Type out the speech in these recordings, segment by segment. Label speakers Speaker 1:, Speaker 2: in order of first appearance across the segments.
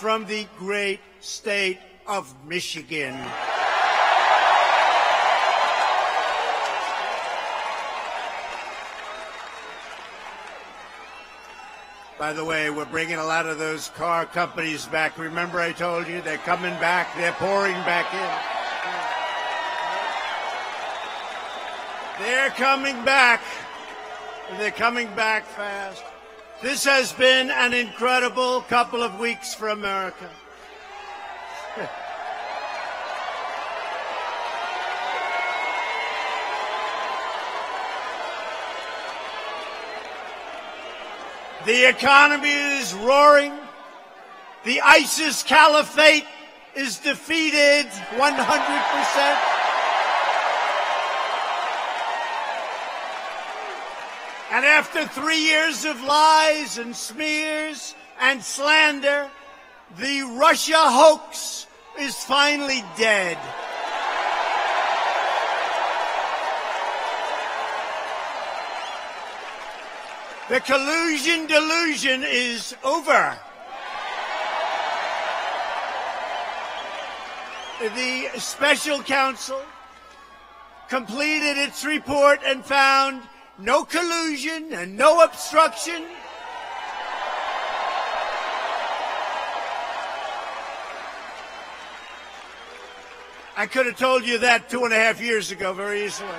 Speaker 1: from the great state of Michigan. By the way, we're bringing a lot of those car companies back. Remember I told you they're coming back, they're pouring back in. They're coming back. They're coming back fast. This has been an incredible couple of weeks for America. The economy is roaring. The ISIS caliphate is defeated 100%. And after 3 years of lies and smears and slander, the Russia hoax is finally dead. The collusion delusion is over. The special counsel completed its report and found no collusion and no obstruction. I could have told you that 2.5 years ago very easily.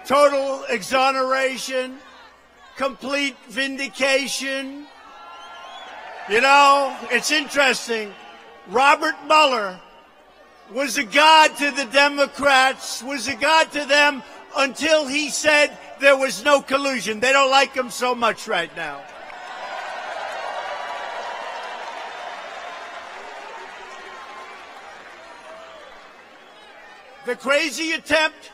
Speaker 1: Total exoneration, complete vindication. You know, it's interesting. Robert Mueller was a god to the Democrats, was a god to them until he said there was no collusion. They don't like him so much right now. The crazy attempt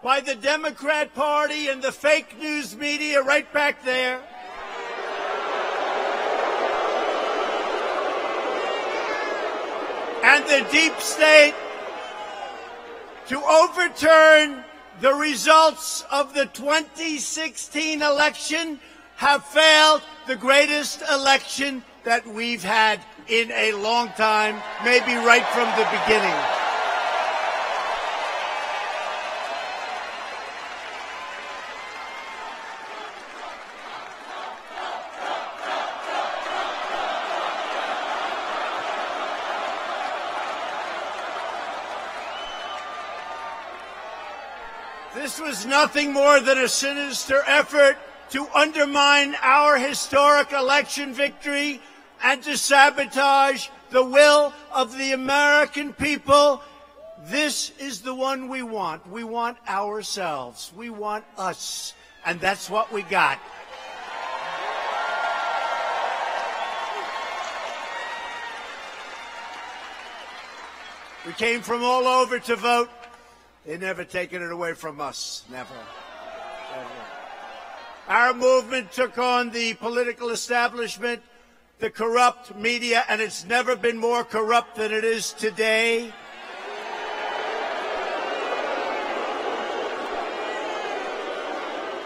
Speaker 1: by the Democrat Party and the fake news media right back there and the deep state to overturn the results of the 2016 election have failed the greatest election that we've had in a long time, maybe right from the beginning. This was nothing more than a sinister effort to undermine our historic election victory and to sabotage the will of the American people. This is the one we want. We want ourselves. We want us. And that's what we got. We came from all over to vote. They've never taken it away from us. Never. Never. Our movement took on the political establishment, the corrupt media, and it's never been more corrupt than it is today.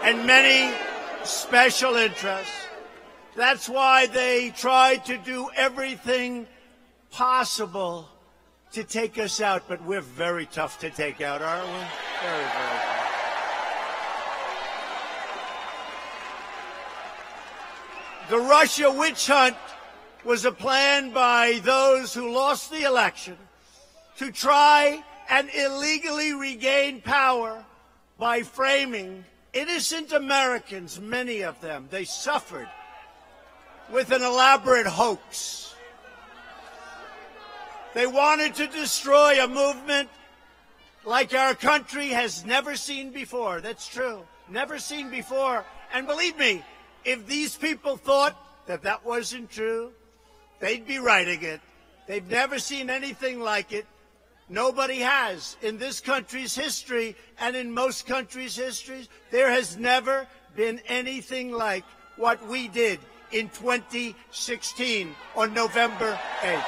Speaker 1: And many special interests. That's why they tried to do everything possible to take us out, but we're very tough to take out, aren't we? Very, very tough. The Russia witch hunt was a plan by those who lost the election to try and illegally regain power by framing innocent Americans, many of them. They suffered with an elaborate hoax. They wanted to destroy a movement like our country has never seen before. That's true. Never seen before. And believe me, if these people thought that that wasn't true, they'd be writing it. They've never seen anything like it. Nobody has. In this country's history and in most countries' histories, there has never been anything like what we did in 2016 on November 8th.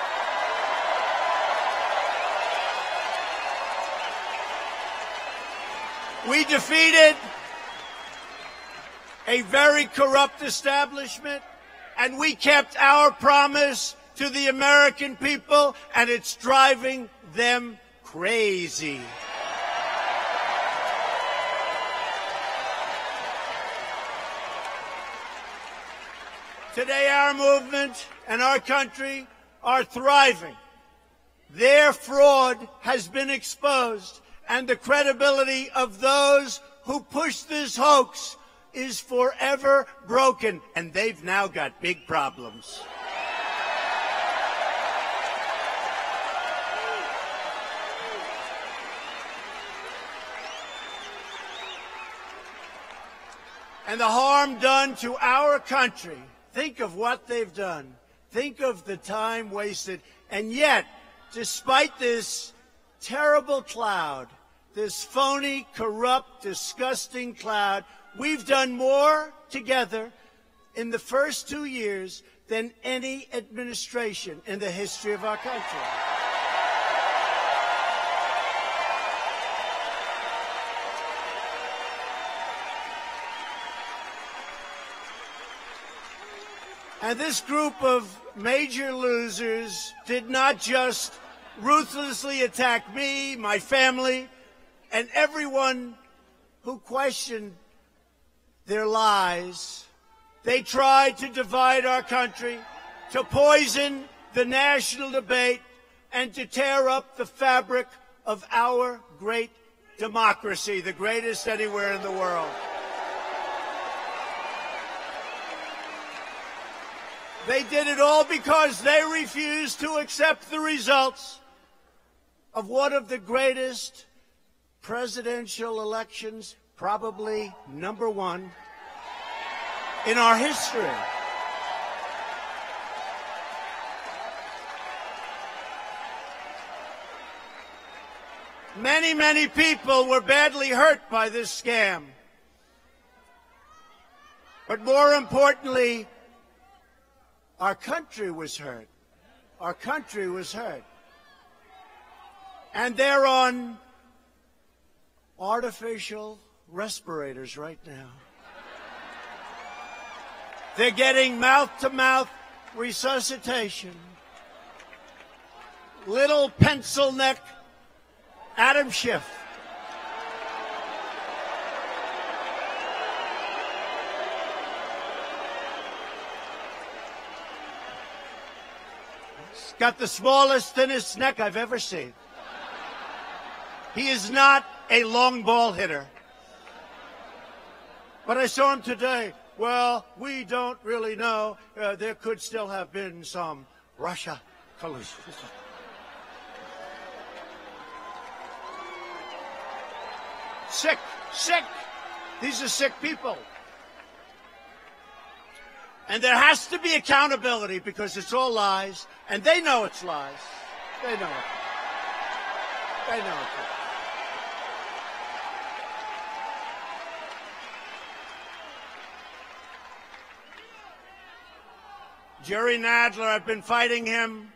Speaker 1: We defeated a a very corrupt establishment, and we kept our promise to the American people, and it's driving them crazy. Today, our movement and our country are thriving. Their fraud has been exposed, and the credibility of those who push this hoax is forever broken, and they've now got big problems. And the harm done to our country, think of what they've done. Think of the time wasted. And yet, despite this terrible cloud, this phony, corrupt, disgusting cloud, we've done more together in the first 2 years than any administration in the history of our country. And this group of major losers did not just ruthlessly attack me, my family, and everyone who questioned their lies. They tried to divide our country, to poison the national debate, and to tear up the fabric of our great democracy, the greatest anywhere in the world. They did it all because they refused to accept the results of one of the greatest presidential elections, probably number one, in our history. Many, many people were badly hurt by this scam. But more importantly, our country was hurt. Our country was hurt. And they're on artificial respirators right now. They're getting mouth-to-mouth resuscitation. Little pencil neck Adam Schiff. He's got the smallest, thinnest neck I've ever seen. He is not a long ball hitter. But I saw him today. Well, we don't really know. There could still have been some Russia collusion. Sick, sick. These are sick people. And there has to be accountability because it's all lies. And they know it's lies. They know it. They know it. Jerry Nadler, I've been fighting him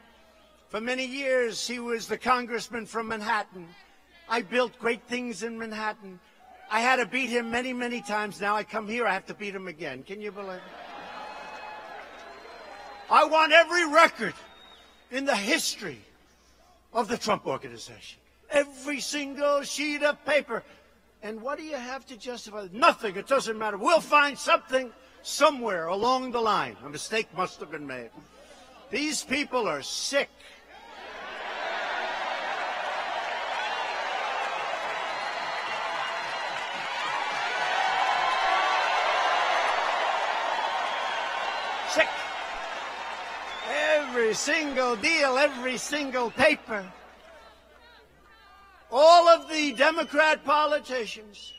Speaker 1: for many years. He was the congressman from Manhattan. I built great things in Manhattan. I had to beat him many, many times. Now I come here, I have to beat him again. Can you believe it? I want every record in the history of the Trump Organization. Every single sheet of paper. And what do you have to justify? Nothing. It doesn't matter. We'll find something somewhere along the line. A mistake must have been made. These people are sick. Sick. Every single deal, every single paper. All of the Democrat politicians,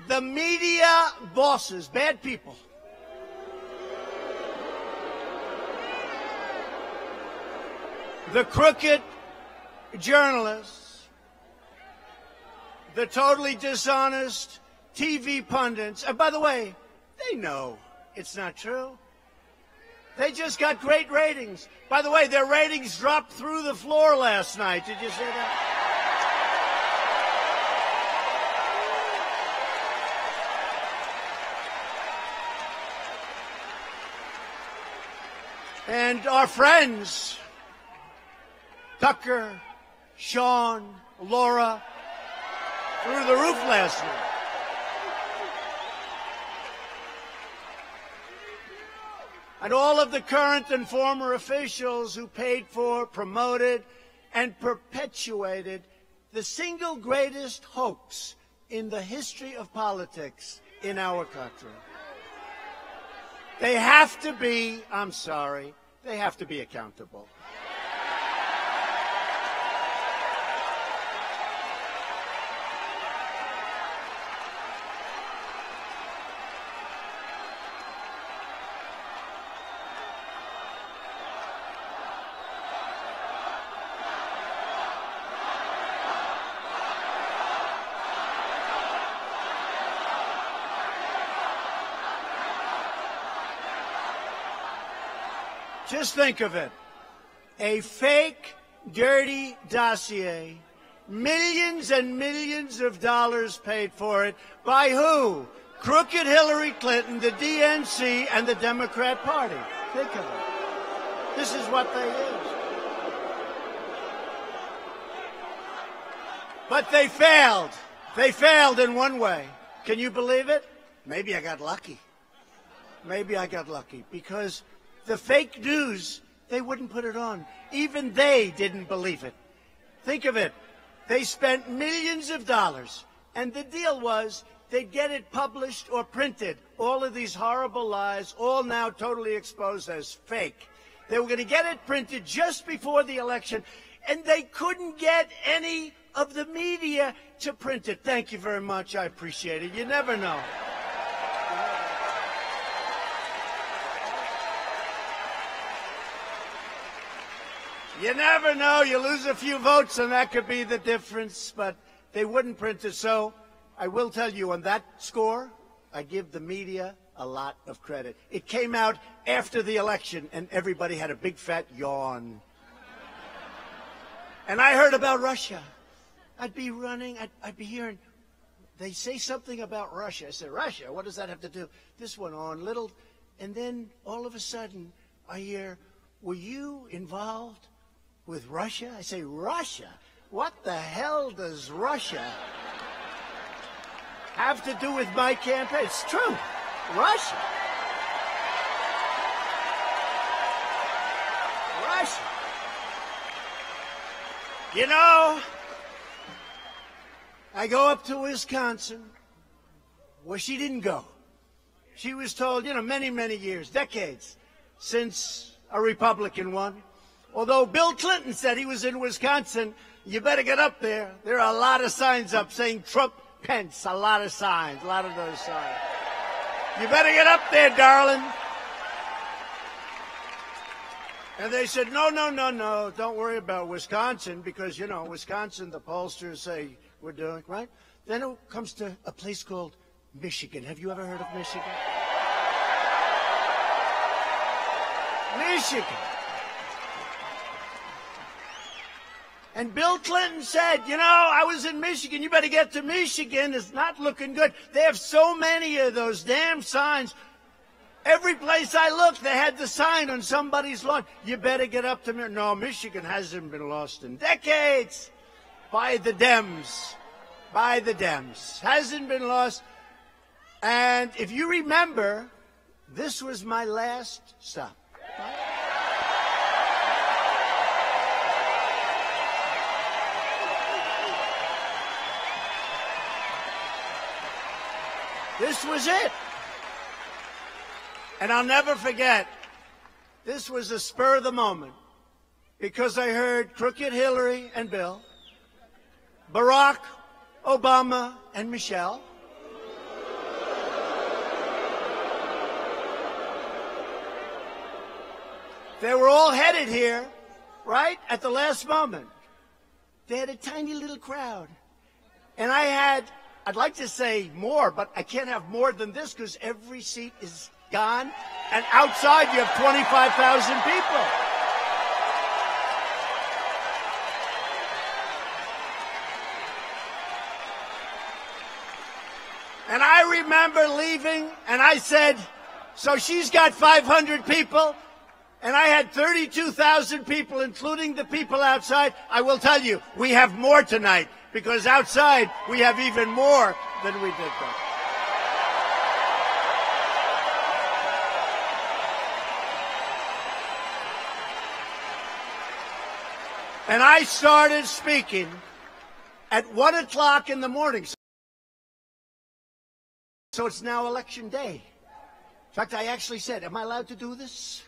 Speaker 1: the media bosses, bad people, the crooked journalists, the totally dishonest TV pundits. And by the way, they know it's not true. They just got great ratings. By the way, their ratings dropped through the floor last night. Did you see that? And our friends, Tucker, Sean, Laura, through the roof last night. And all of the current and former officials who paid for, promoted, and perpetuated the single greatest hoax in the history of politics in our country. They have to be, I'm sorry, they have to be accountable. Just think of it. A fake, dirty dossier. Millions and millions of dollars paid for it. By who? Crooked Hillary Clinton, the DNC, and the Democrat Party. Think of it. This is what they use. But they failed. They failed in one way. Can you believe it? Maybe I got lucky. Maybe I got lucky because the fake news, they wouldn't put it on. Even they didn't believe it. Think of it. They spent millions of dollars, and the deal was they'd get it published or printed. All of these horrible lies, all now totally exposed as fake. They were going to get it printed just before the election, and they couldn't get any of the media to print it. Thank you very much. I appreciate it. You never know. You never know. You lose a few votes, and that could be the difference, but they wouldn't print it. So I will tell you, on that score, I give the media a lot of credit. It came out after the election, and everybody had a big, fat yawn. And I heard about Russia. I'd be running, I'd be hearing, they say something about Russia. I said, Russia? What does that have to do? This went on little, and then all of a sudden, I hear, were you involved with Russia? I say, Russia? What the hell does Russia have to do with my campaign? It's true. Russia. Russia. You know, I go up to Wisconsin, where she didn't go. She was told, you know, many, many years, decades, since a Republican won. Although Bill Clinton said he was in Wisconsin, you better get up there. There are a lot of signs up saying Trump, Pence, a lot of signs, a lot of those signs. You better get up there, darling. And they said, no, no, no, no, don't worry about Wisconsin, because, you know, Wisconsin, the pollsters say we're doing, right? Then it comes to a place called Michigan. Have you ever heard of Michigan? Michigan. And Bill Clinton said, you know, I was in Michigan. You better get to Michigan. It's not looking good. They have so many of those damn signs. Every place I looked, they had the sign on somebody's lawn. You better get up to Michigan. No, Michigan hasn't been lost in decades. By the Dems. By the Dems. Hasn't been lost. And if you remember, this was my last stop. This was it. And I'll never forget, this was a spur of the moment, because I heard Crooked Hillary and Bill, Barack Obama and Michelle, they were all headed here, right, at the last moment. They had a tiny little crowd. And I had, I'd like to say more, but I can't have more than this because every seat is gone. And outside you have 25,000 people. And I remember leaving, and I said, so she's got 500 people. And I had 32,000 people, including the people outside. I will tell you, we have more tonight, because outside we have even more than we did then. And I started speaking at 1 o'clock in the morning. So it's now election day. In fact, I actually said, am I allowed to do this?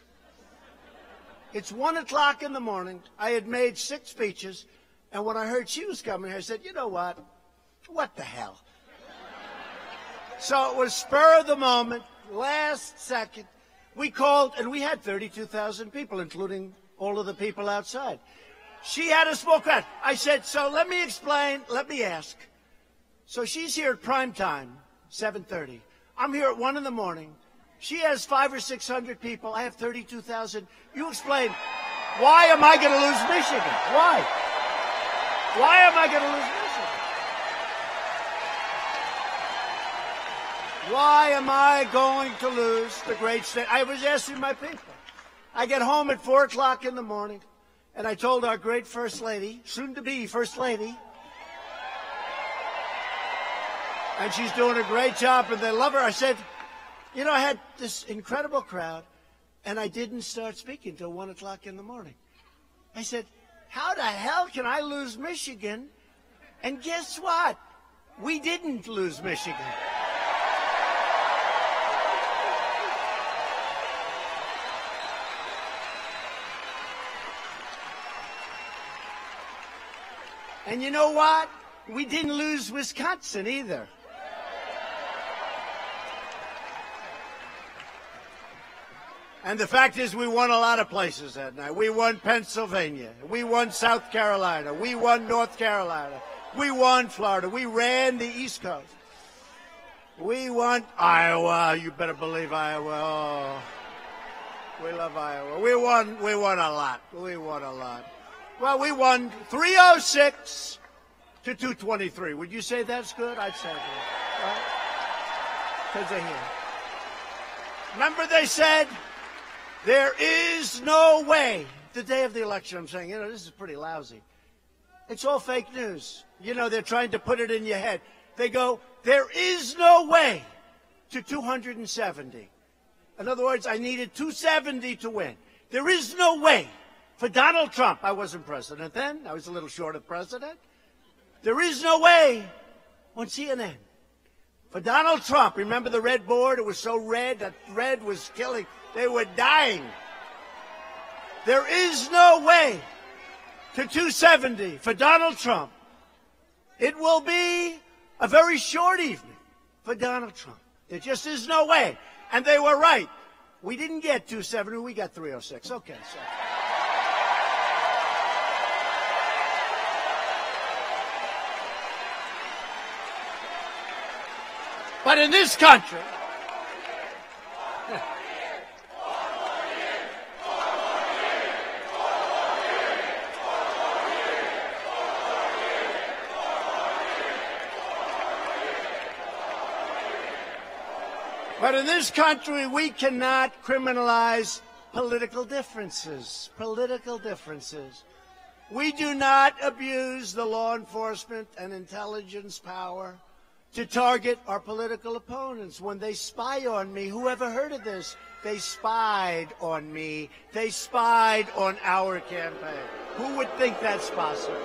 Speaker 1: It's 1 o'clock in the morning. I had made 6 speeches. And when I heard she was coming, I said, you know what? What the hell? So it was spur of the moment, last second. We called, and we had 32,000 people, including all of the people outside. She had a small crowd. I said, so let me explain, let me ask. So she's here at prime time, 7:30. I'm here at 1 in the morning. She has 500 or 600 people. I have 32,000. You explain, why am I going to lose Michigan? Why? Why am I going to lose Michigan? Why am I going to lose the great state? I was asking my people. I get home at 4 o'clock in the morning, and I told our great First Lady, soon-to-be First Lady, and she's doing a great job, and they love her. I said, you know, I had this incredible crowd, and I didn't start speaking till 1 o'clock in the morning. I said, how the hell can I lose Michigan? And guess what? We didn't lose Michigan. And you know what? We didn't lose Wisconsin either. And the fact is, we won a lot of places that night. We won Pennsylvania. We won South Carolina. We won North Carolina. We won Florida. We ran the East Coast. We won Iowa. You better believe Iowa. Oh, we love Iowa. We won a lot. We won a lot. Well, we won 306 to 223. Would you say that's good? I'd say that. Right? Because they're here. Remember they said, there is no way. The day of the election, I'm saying, you know, this is pretty lousy. It's all fake news. You know, they're trying to put it in your head. They go, there is no way to 270. In other words, I needed 270 to win. There is no way for Donald Trump. I wasn't president then. I was a little short of president. There is no way on CNN. For Donald Trump, remember the red board? It was so red, that red was killing. They were dying. There is no way to 270 for Donald Trump. It will be a very short evening for Donald Trump. There just is no way. And they were right. We didn't get 270, we got 306. Okay, so. But in this country, we cannot criminalize political differences. Political differences. We do not abuse the law enforcement and intelligence power to target our political opponents. When they spy on me, who ever heard of this? They spied on me. They spied on our campaign. Who would think that's possible?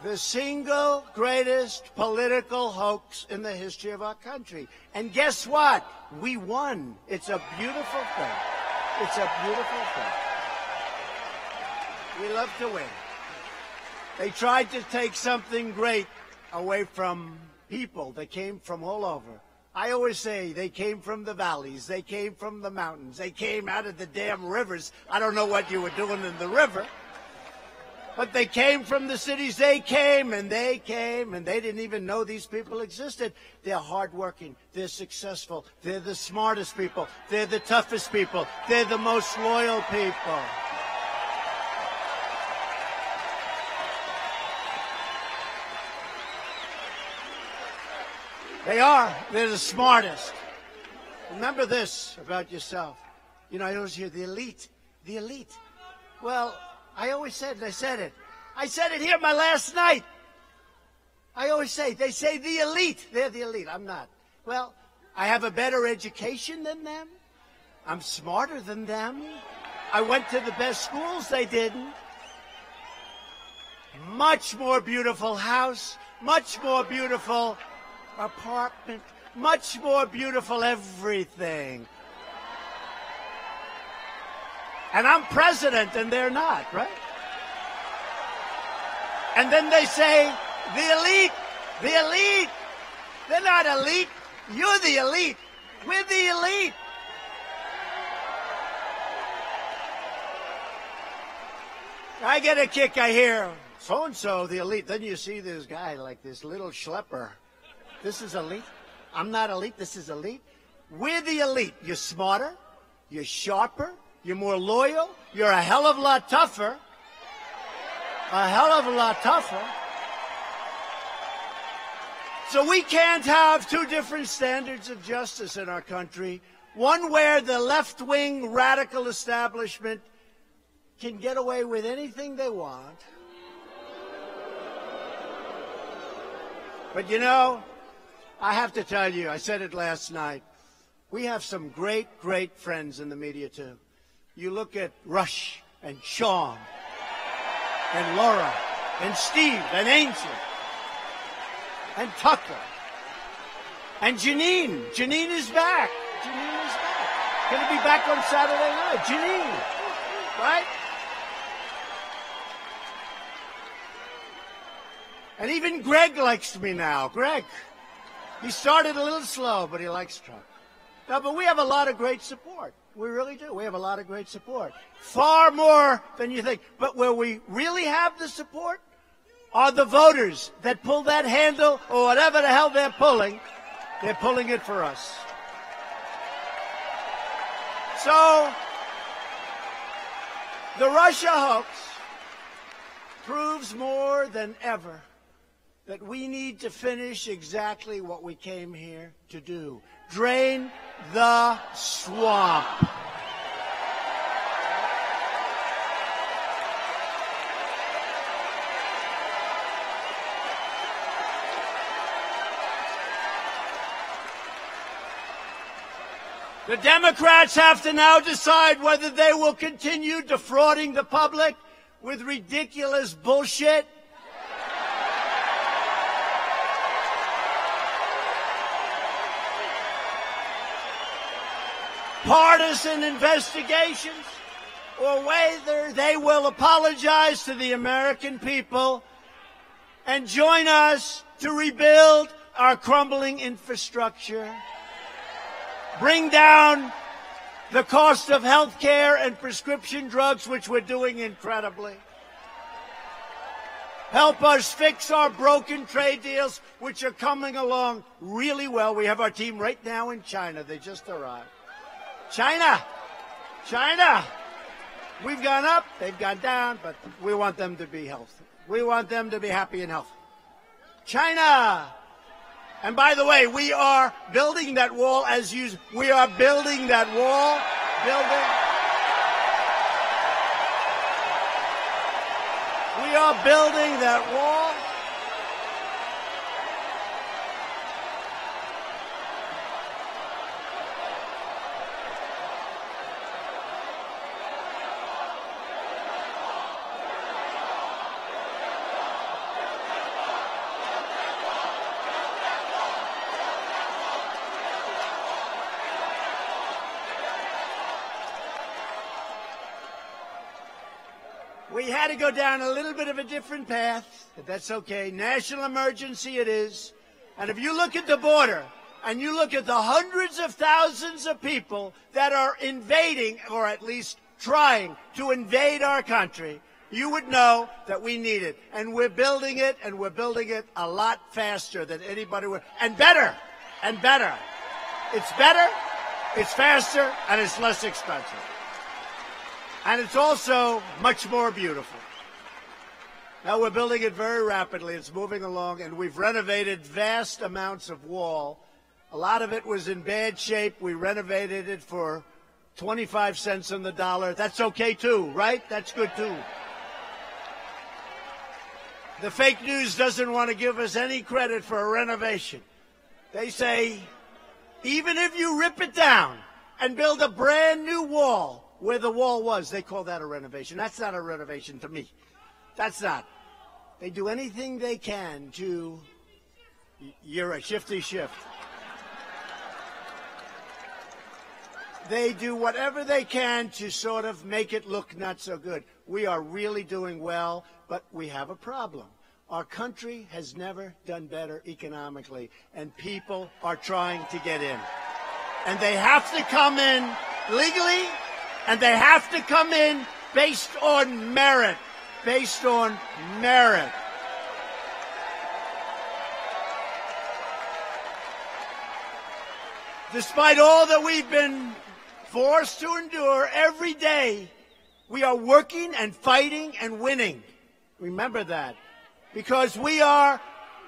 Speaker 1: The single greatest political hoax in the history of our country. And guess what? We won. It's a beautiful thing. It's a beautiful thing. We love to win. They tried to take something great away from people that came from all over. I always say they came from the valleys. They came from the mountains. They came out of the damn rivers. I don't know what you were doing in the river. But they came from the cities. They came, and they didn't even know these people existed. They're hardworking. They're successful. They're the smartest people. They're the toughest people. They're the most loyal people. They are. They're the smartest. Remember this about yourself. You know, I always hear the elite, the elite. Well, I always said, and I said it here my last night. I always say, they say the elite. They're the elite. I'm not. Well, I have a better education than them. I'm smarter than them. I went to the best schools. They didn't. Much more beautiful house. Much more beautiful apartment. Much more beautiful everything. And I'm president and they're not, right? And then they say, the elite, the elite. They're not elite. You're the elite. We're the elite. I get a kick, I hear, so-and-so, the elite. Then you see this guy like this little schlepper. This is elite. I'm not elite. This is elite. We're the elite. You're smarter. You're sharper. You're more loyal. You're a hell of a lot tougher. A hell of a lot tougher. So we can't have two different standards of justice in our country. One where the left-wing radical establishment can get away with anything they want. But you know, I have to tell you, I said it last night, we have some great, great friends in the media too. You look at Rush and Sean and Laura and Steve and Angel and Tucker and Janine. Janine is back. Janine is back. Going to be back on Saturday night. Janine, right? And even Greg likes me now. Greg, he started a little slow, but he likes Trump. No, but we have a lot of great support. We really do. We have a lot of great support. Far more than you think. But where we really have the support are the voters that pull that handle or whatever the hell they're pulling. They're pulling it for us. So, the Russia hoax proves more than ever that we need to finish exactly what we came here to do. Drain the swamp. The Democrats have to now decide whether they will continue defrauding the public with ridiculous bullshit. Partisan investigations, or whether they will apologize to the American people and join us to rebuild our crumbling infrastructure, bring down the cost of health care and prescription drugs, which we're doing incredibly, help us fix our broken trade deals, which are coming along really well. We have our team right now in China. They just arrived. China, we've gone up, they've gone down, but we want them to be healthy. We want them to be happy and healthy. China, and by the way, we are building that wall we are building that wall, we are building that wall. We had to go down a little bit of a different path, but that's okay. National emergency it is. And if you look at the border and you look at the hundreds of thousands of people that are invading, or at least trying to invade our country, you would know that we need it. And we're building it, and we're building it a lot faster than anybody would. And better, and better. It's better, it's faster, and it's less expensive. And it's also much more beautiful. Now, we're building it very rapidly. It's moving along, and we've renovated vast amounts of wall A lot of it was in bad shape. We renovated it for 25 cents on the dollar. That's okay, too, right? That's good, too. The fake news doesn't want to give us any credit for a renovation. They say, even if you rip it down and build a brand new wall where the wall was, they call that a renovation. That's not a renovation to me. That's not. They do anything they can to, you're a shifty shift. They do whatever they can to sort of make it look not so good. We are really doing well, but we have a problem. Our country has never done better economically, and people are trying to get in. And they have to come in legally, and they have to come in based on merit. Based on merit. Despite all that we've been forced to endure every day, we are working and fighting and winning. Remember that. Because we are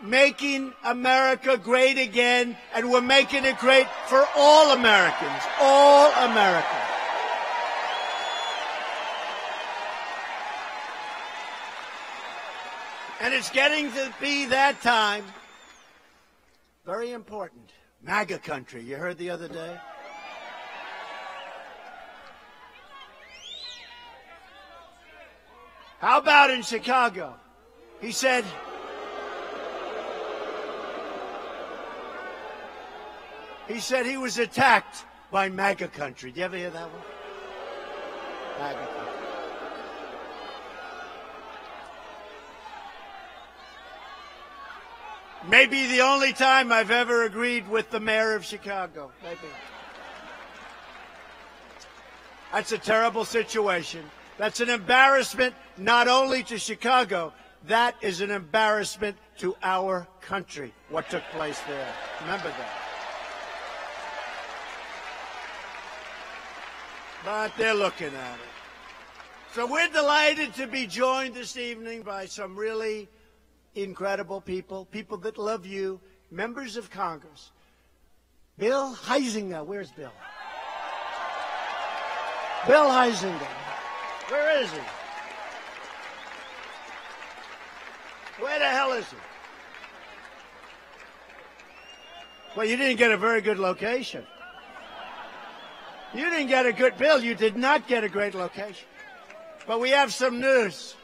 Speaker 1: making America great again, and we're making it great for all Americans. All Americans. And it's getting to be that time. Very important. MAGA country. You heard the other day? How about in Chicago? He said, he was attacked by MAGA country. Did you ever hear that one? MAGA country. Maybe the only time I've ever agreed with the mayor of Chicago. Maybe. That's a terrible situation. That's an embarrassment not only to Chicago, that is an embarrassment to our country, what took place there. Remember that. But they're looking at it. So we're delighted to be joined this evening by some really incredible people, people that love you, members of Congress. Bill Huizenga. Where's Bill? Bill Huizenga. Where is he? Where the hell is he? Well, you didn't get a very good location. You didn't get a good, Bill, you did not get a great location. But we have some news.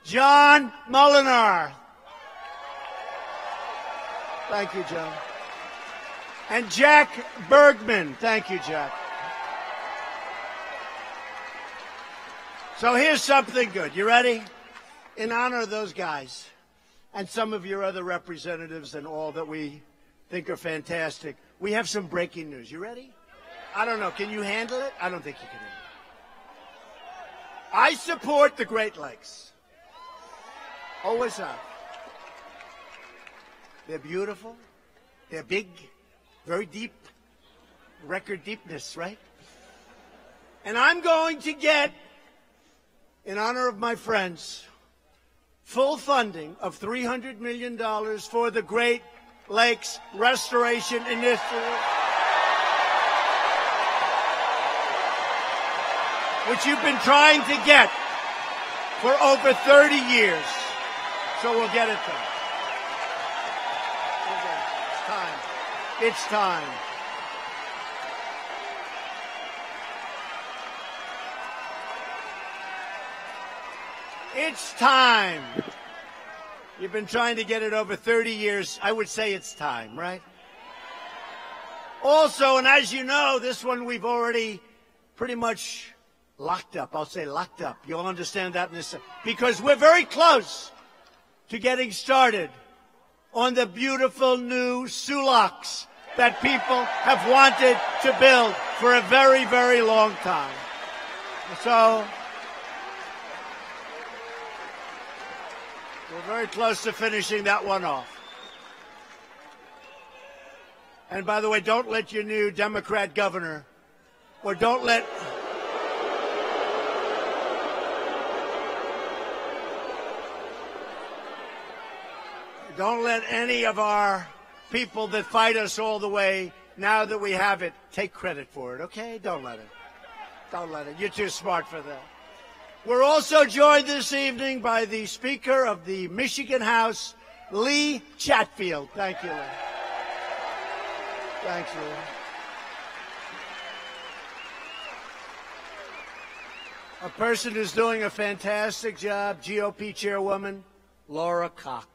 Speaker 1: John Molinar. Thank you, John. And Jack Bergman. Thank you, Jack. So here's something good. You ready? In honor of those guys and some of your other representatives and all that we think are fantastic, we have some breaking news. You ready? I don't know. Can you handle it? I don't think you can handle it. I support the Great Lakes. Always have. They're beautiful. They're big, very deep, record deepness, right? And I'm going to get, in honor of my friends, full funding of $300 million for the Great Lakes Restoration Initiative, which you've been trying to get for over 30 years. So we'll get it done. It's time. It's time. You've been trying to get it over 30 years. I would say it's time, right? Also, and as you know, this one we've already pretty much locked up. I'll say locked up. You'll understand that in a second. Because we're very close to getting started on the beautiful new Sulaks that people have wanted to build for a very, very long time. So we're very close to finishing that one off. And by the way, don't let your new Democrat governor, or don't let any of our people that fight us all the way, now that we have it, take credit for it, okay? Don't let it. Don't let it. You're too smart for that. We're also joined this evening by the Speaker of the Michigan House, Lee Chatfield. Thank you, Lee. Thanks, Lee. A person who's doing a fantastic job, GOP Chairwoman Laura Cox.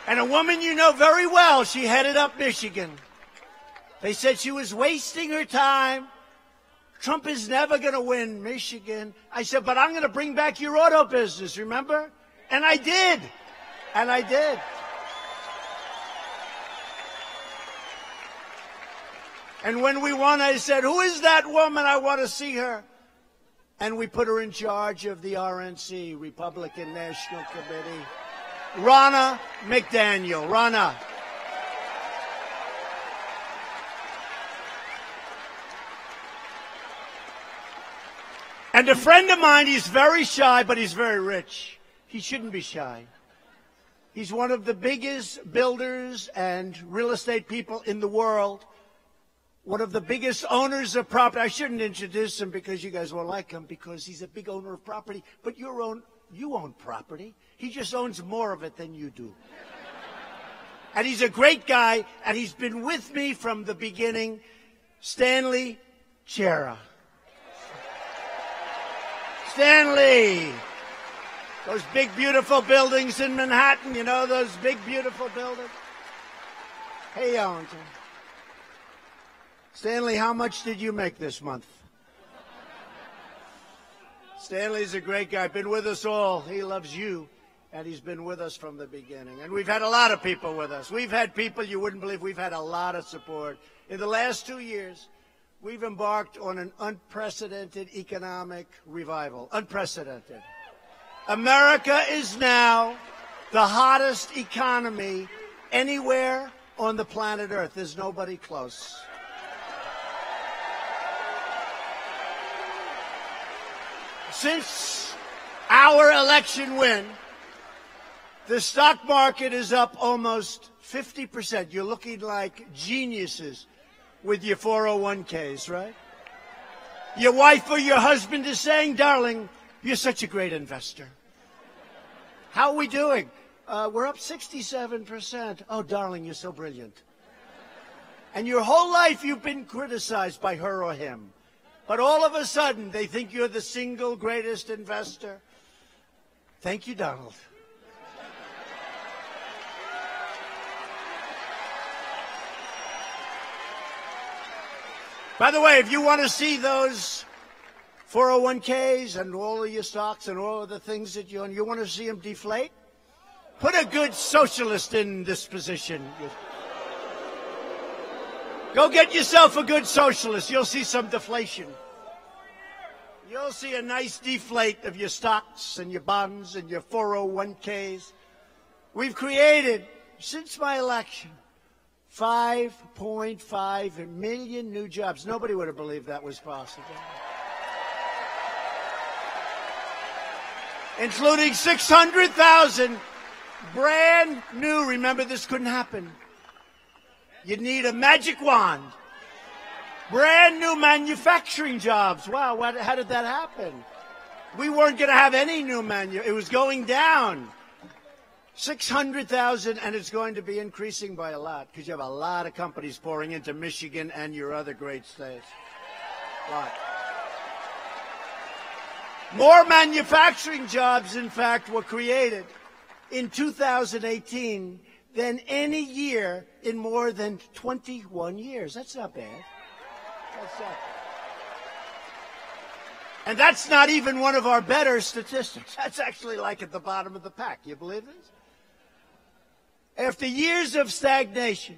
Speaker 1: And a woman you know very well, she headed up Michigan. They said she was wasting her time. Trump is never going to win Michigan. I said, but I'm going to bring back your auto business, remember? And I did. And I did. And when we won, I said, who is that woman? I want to see her. And we put her in charge of the RNC, Republican National Committee. Ronna McDaniel. Ronna. And a friend of mine, he's very shy, but he's very rich. He shouldn't be shy. He's one of the biggest builders and real estate people in the world. One of the biggest owners of property. I shouldn't introduce him because you guys won't like him because he's a big owner of property. But you own property. He just owns more of it than you do. And he's a great guy, and he's been with me from the beginning. Stanley Chera. Stanley. Those big, beautiful buildings in Manhattan, you know, those big, beautiful buildings. Hey, Ellington. Stanley, how much did you make this month? Stanley's a great guy. Been with us all. He loves you, and he's been with us from the beginning. And we've had a lot of people with us. We've had people you wouldn't believe. We've had a lot of support. In the last 2 years, we've embarked on an unprecedented economic revival. Unprecedented. America is now the hottest economy anywhere on the planet Earth. There's nobody close. Since our election win, the stock market is up almost 50%. You're looking like geniuses with your 401ks, right? Your wife or your husband is saying, darling, you're such a great investor. How are we doing? We're up 67%. Oh, darling, you're so brilliant. And your whole life you've been criticized by her or him. But all of a sudden, they think you're the single greatest investor. Thank you, Donald. By the way, if you want to see those 401ks and all of your stocks and all of the things that you own, you want to see them deflate? Put a good socialist in this position. Go get yourself a good socialist. You'll see some deflation. You'll see a nice deflate of your stocks and your bonds and your 401ks. We've created, since my election, 5.5 million new jobs. Nobody would have believed that was possible. Including 600,000 brand new. Remember, this couldn't happen. You'd need a magic wand. Brand new manufacturing jobs. Wow, how did that happen? We weren't going to have any new it was going down. 600,000, and it's going to be increasing by a lot because you have a lot of companies pouring into Michigan and your other great states. A lot. More manufacturing jobs, in fact, were created in 2018 than any year in more than 21 years. That's not bad. That's not bad. And that's not even one of our better statistics. That's actually like at the bottom of the pack. You believe this? After years of stagnation,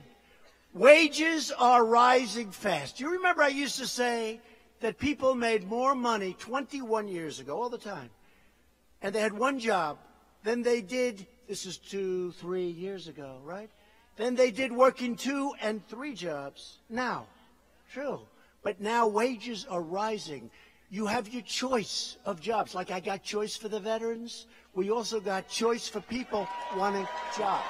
Speaker 1: wages are rising fast. You remember I used to say that people made more money 21 years ago, all the time, and they had one job than they did, this is 2-3 years ago, right? Then they did working 2 and 3 jobs now. True. But now wages are rising. you have your choice of jobs. Like I got choice for the veterans. We also got choice for people wanting jobs.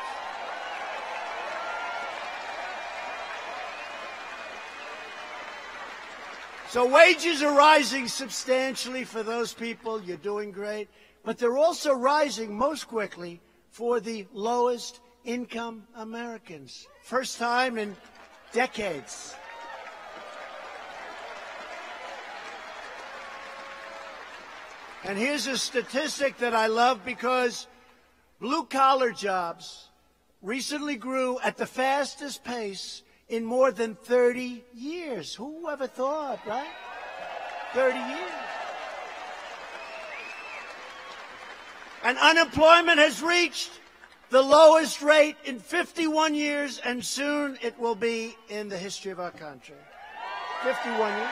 Speaker 1: So wages are rising substantially for those people. You're doing great. But they're also rising most quickly for the lowest income Americans. First time in decades. And here's a statistic that I love because blue-collar jobs recently grew at the fastest pace in more than 30 years. Who ever thought, right? 30 years. And unemployment has reached the lowest rate in 51 years, and soon it will be in the history of our country. 51 years.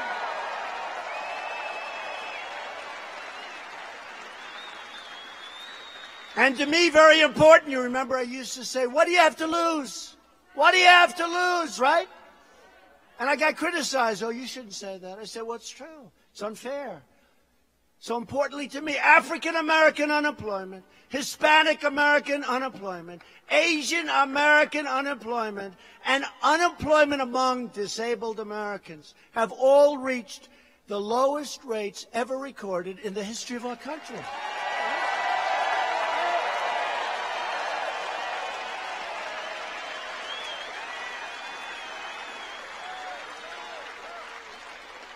Speaker 1: And to me, very important, you remember I used to say, what do you have to lose? What do you have to lose, right? And I got criticized. Oh, you shouldn't say that. I said, well, it's true. It's unfair. So importantly to me, African-American unemployment, Hispanic-American unemployment, Asian-American unemployment, and unemployment among disabled Americans have all reached the lowest rates ever recorded in the history of our country.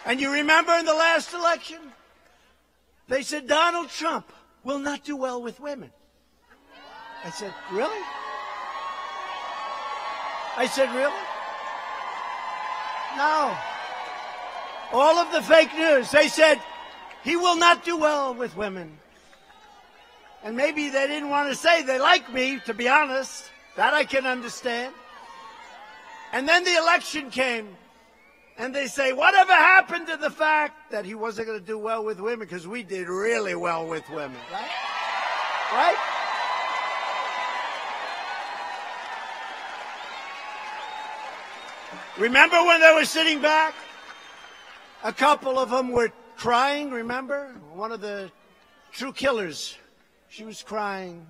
Speaker 1: And you remember in the last election, they said Donald Trump will not do well with women. I said, really? I said, really? No. All of the fake news, they said he will not do well with women. And maybe they didn't want to say they like me, to be honest. That I can understand. And then the election came. And they say, whatever happened to the fact that he wasn't going to do well with women? Because we did really well with women, right? Right? Remember when they were sitting back? A couple of them were crying, remember? One of the true killers, she was crying.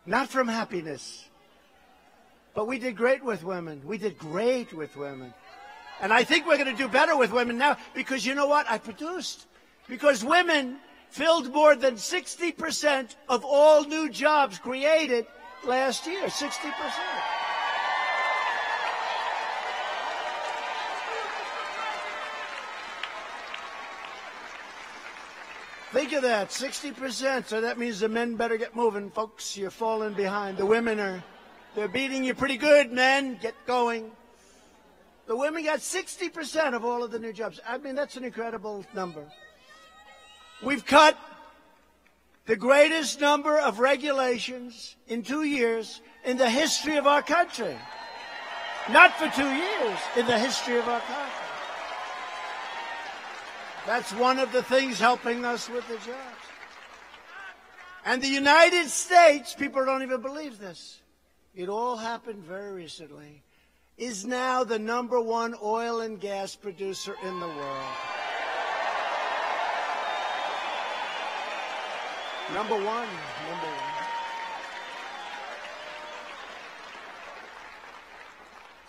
Speaker 1: Not from happiness. But we did great with women. We did great with women. And I think we're going to do better with women now because you know what? I produced. Because women filled more than 60% of all new jobs created last year. 60%. Think of that, 60%. So that means the men better get moving, folks. You're falling behind. The women they're beating you pretty good, men. Get going. The women got 60% of all of the new jobs. I mean, that's an incredible number. We've cut the greatest number of regulations in 2 years in the history of our country. Not for 2 years, in the history of our country. That's one of the things helping us with the jobs. And the United States, people don't even believe this. It all happened very recently. Is now the #1 oil and gas producer in the world. Number one.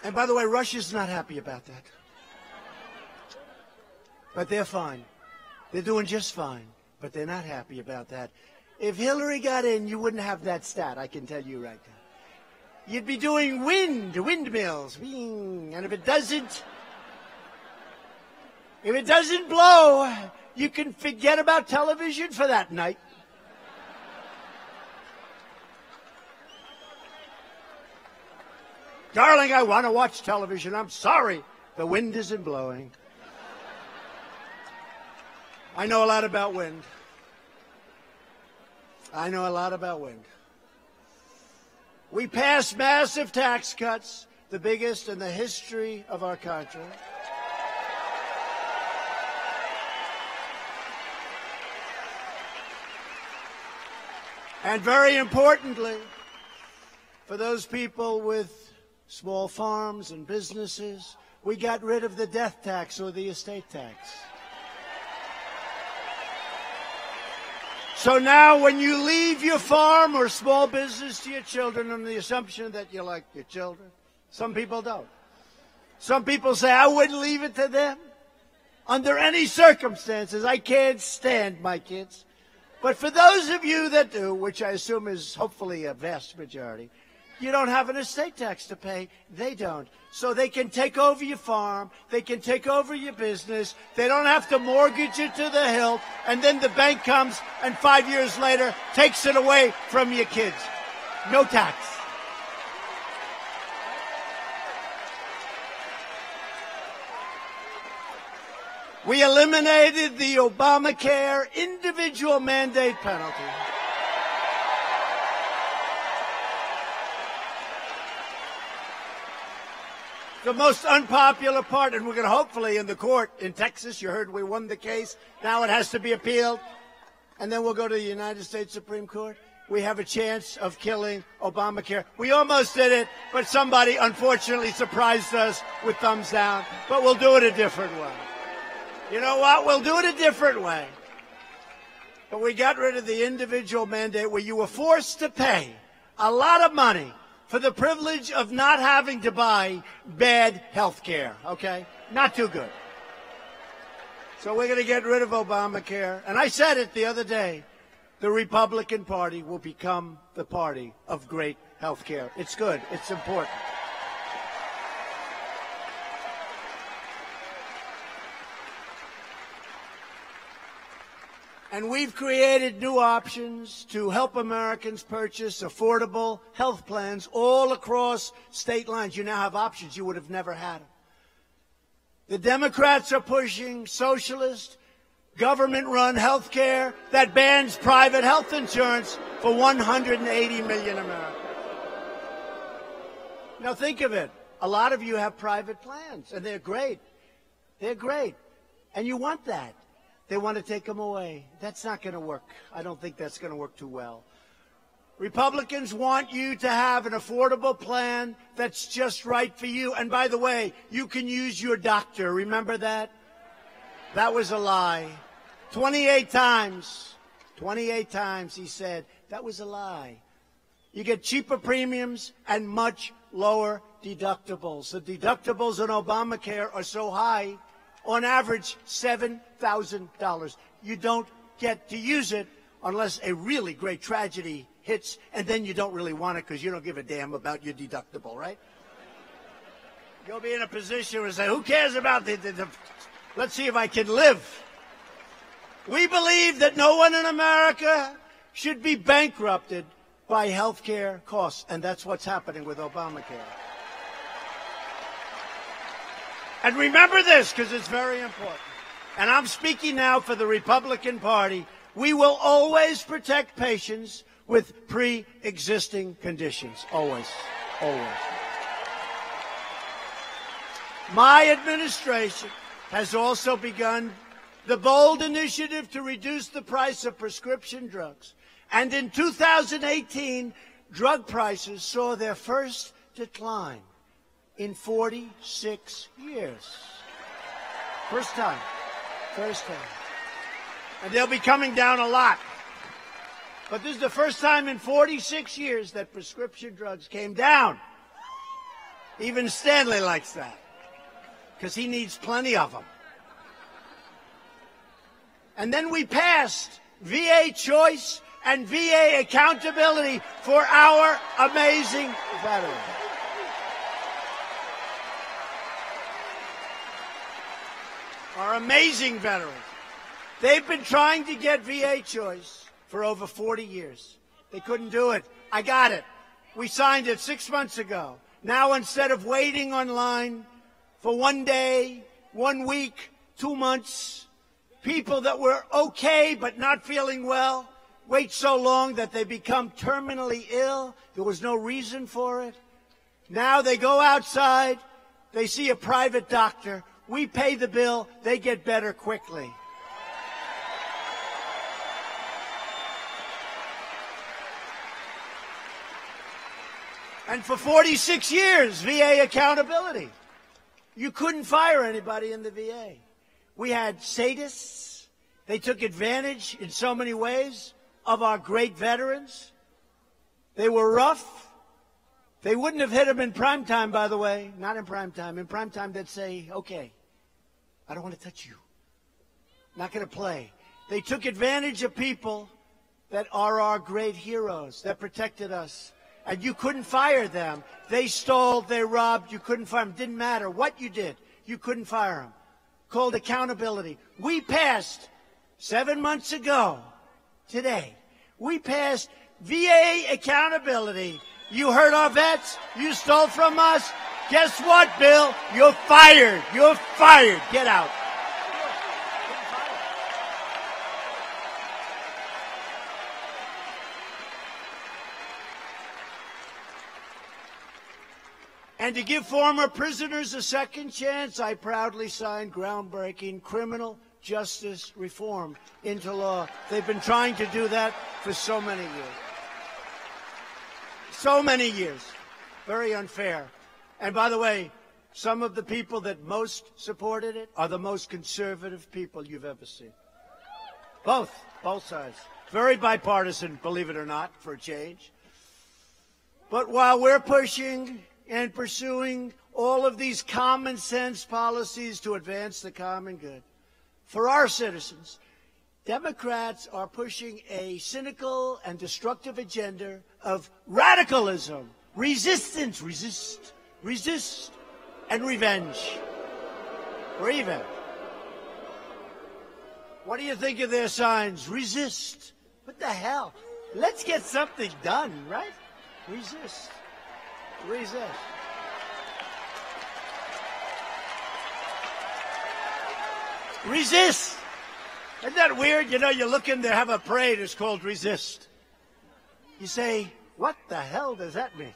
Speaker 1: And by the way, Russia's not happy about that. But they're fine. They're doing just fine. But they're not happy about that. If Hillary got in, you wouldn't have that stat, I can tell you right now. You'd be doing windmills. And if it doesn't blow, you can forget about television for that night. Darling, I want to watch television. I'm sorry. The wind isn't blowing. I know a lot about wind. I know a lot about wind. We passed massive tax cuts, the biggest in the history of our country. And very importantly, for those people with small farms and businesses, we got rid of the death tax or the estate tax. So now when you leave your farm or small business to your children on the assumption that you like your children, some people don't. Some people say, I wouldn't leave it to them. Under any circumstances, I can't stand my kids. But for those of you that do, which I assume is hopefully a vast majority, you don't have an estate tax to pay. They don't. So they can take over your farm. They can take over your business. They don't have to mortgage it to the hilt. And then the bank comes and 5 years later takes it away from your kids. No tax. We eliminated the Obamacare individual mandate penalty. The most unpopular part, and we're going to hopefully in the court in Texas, you heard we won the case. Now it has to be appealed. And then we'll go to the United States Supreme Court. We have a chance of killing Obamacare. We almost did it, but somebody unfortunately surprised us with thumbs down. But we'll do it a different way. You know what? We'll do it a different way. But we got rid of the individual mandate where you were forced to pay a lot of money for the privilege of not having to buy bad health care, okay? Not too good. So we're going to get rid of Obamacare. And I said it the other day, the Republican Party will become the party of great health care. It's good. It's important. And we've created new options to help Americans purchase affordable health plans all across state lines. You now have options you would have never had. The Democrats are pushing socialist, government-run health care that bans private health insurance for 180 million Americans. Now think of it. A lot of you have private plans, and they're great. They're great. And you want that. They want to take them away. That's not going to work. I don't think that's going to work too well. Republicans want you to have an affordable plan that's just right for you. And by the way, you can use your doctor. Remember that? That was a lie. 28 times he said, that was a lie. You get cheaper premiums and much lower deductibles. The deductibles on Obamacare are so high, on average, $7,000. You don't get to use it unless a really great tragedy hits, and then you don't really want it because you don't give a damn about your deductible, right? You'll be in a position where you say, who cares about the let's see if I can live. We believe that no one in America should be bankrupted by health care costs, and that's what's happening with Obamacare. And remember this, because it's very important. And I'm speaking now for the Republican Party. We will always protect patients with pre-existing conditions. Always. Always. My administration has also begun the bold initiative to reduce the price of prescription drugs. And in 2018, drug prices saw their first decline in 46 years. First time. And they'll be coming down a lot. But this is the first time in 46 years that prescription drugs came down. Even Stanley likes that, because he needs plenty of them. And then we passed VA choice and VA accountability for our amazing veterans. Our amazing veterans. They've been trying to get VA choice for over 40 years. They couldn't do it. I got it. We signed it 6 months ago. Now, instead of waiting online for 1 day, 1 week, 2 months, people that were okay but not feeling well wait so long that they become terminally ill. There was no reason for it. Now they go outside, they see a private doctor. We pay the bill, they get better quickly. And for 46 years, VA accountability. You couldn't fire anybody in the VA. We had sadists. They took advantage in so many ways of our great veterans. They were rough. They wouldn't have hit them in prime time, by the way. Not in prime time. In prime time, they'd say, okay, I don't want to touch you. Not going to play. They took advantage of people that are our great heroes, that protected us. And you couldn't fire them. They stole, they robbed, you couldn't fire them. Didn't matter what you did, you couldn't fire them. Called accountability. We passed 7 months ago, today, we passed VA accountability. You hurt our vets, you stole from us. Guess what, Bill? You're fired. You're fired. Get out. And to give former prisoners a second chance, I proudly signed groundbreaking criminal justice reform into law. They've been trying to do that for so many years. So many years. Very unfair. And by the way, some of the people that most supported it are the most conservative people you've ever seen. Both sides. Very bipartisan, believe it or not, for a change. But while we're pushing and pursuing all of these common sense policies to advance the common good for our citizens, Democrats are pushing a cynical and destructive agenda of radicalism, resistance, resist, and revenge. Revenge. What do you think of their signs? Resist. What the hell? Let's get something done, right? Resist. Resist. Resist. Isn't that weird? You know, you look in there, have a parade, it's called resist. You say, what the hell does that mean?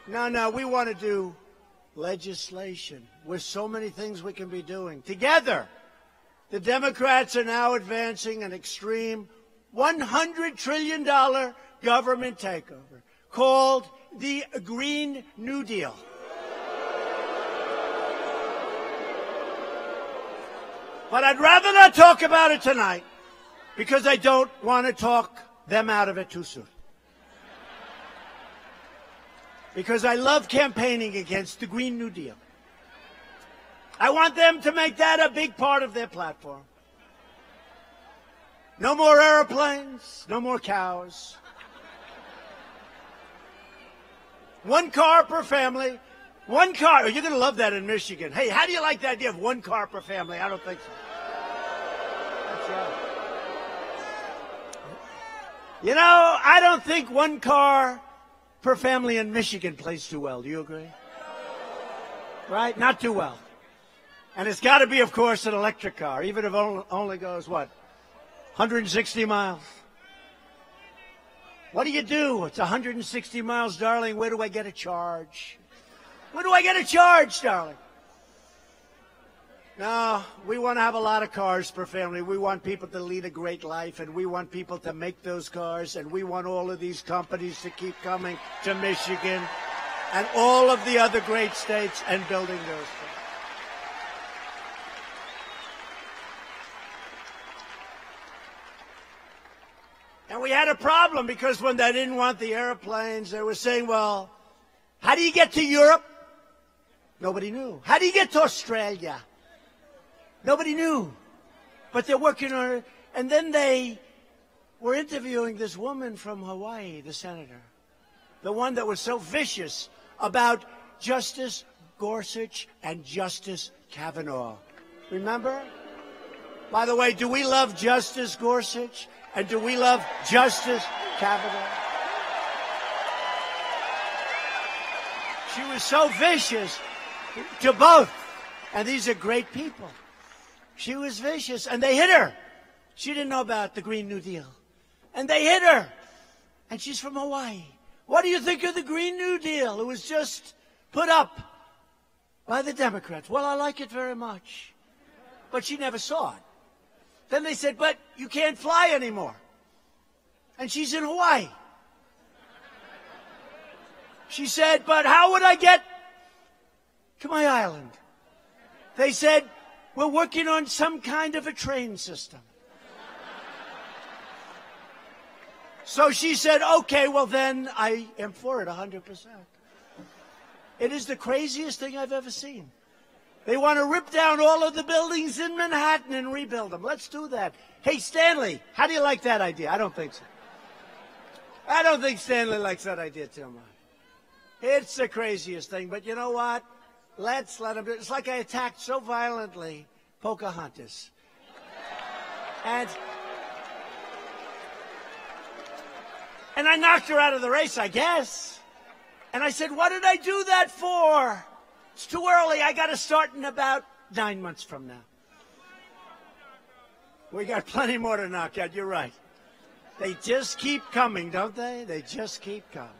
Speaker 1: No, we want to do legislation. With so many things we can be doing. Together, the Democrats are now advancing an extreme $100 trillion government takeover called the Green New Deal. But I'd rather not talk about it tonight because I don't want to talk them out of it too soon. Because I love campaigning against the Green New Deal. I want them to make that a big part of their platform. No more airplanes, no more cows. One car per family. One car. You're going to love that in Michigan. Hey, how do you like the idea of one car per family? I don't think so. That's right. You know, I don't think one car per family in Michigan plays too well. Do you agree? Right? Not too well. And it's got to be, of course, an electric car, even if it only goes, what, 160 miles? What do you do? It's 160 miles, darling. Where do I get a charge? Where do I get a charge, darling? No, we want to have a lot of cars per family. We want people to lead a great life, and we want people to make those cars, and we want all of these companies to keep coming to Michigan and all of the other great states and building those cars. And we had a problem because when they didn't want the airplanes, they were saying, well, how do you get to Europe? Nobody knew. How do you get to Australia? Nobody knew. But they're working on it. And then they were interviewing this woman from Hawaii, the senator, the one that was so vicious about Justice Gorsuch and Justice Kavanaugh. Remember? By the way, do we love Justice Gorsuch? And do we love Justice Kavanaugh? She was so vicious to both. And these are great people. She was vicious, and they hit her. She didn't know about the Green New Deal. And they hit her. And she's from Hawaii. What do you think of the Green New Deal? It was just put up by the Democrats. Well, I like it very much. But she never saw it. Then they said, but you can't fly anymore. And she's in Hawaii. She said, but how would I get to my island? They said, we're working on some kind of a train system. So she said, okay, well then I am for it 100%. It is the craziest thing I've ever seen. They want to rip down all of the buildings in Manhattan and rebuild them. Let's do that. Hey, Stanley, how do you like that idea? I don't think so. I don't think Stanley likes that idea too much. It's the craziest thing, but you know what? Let's let him do it. It's like I attacked so violently Pocahontas. And I knocked her out of the race, I guess. And I said, what did I do that for? It's too early. I got to start in about 9 months from now. We got plenty more to knock out. You're right. They just keep coming, don't they? They just keep coming.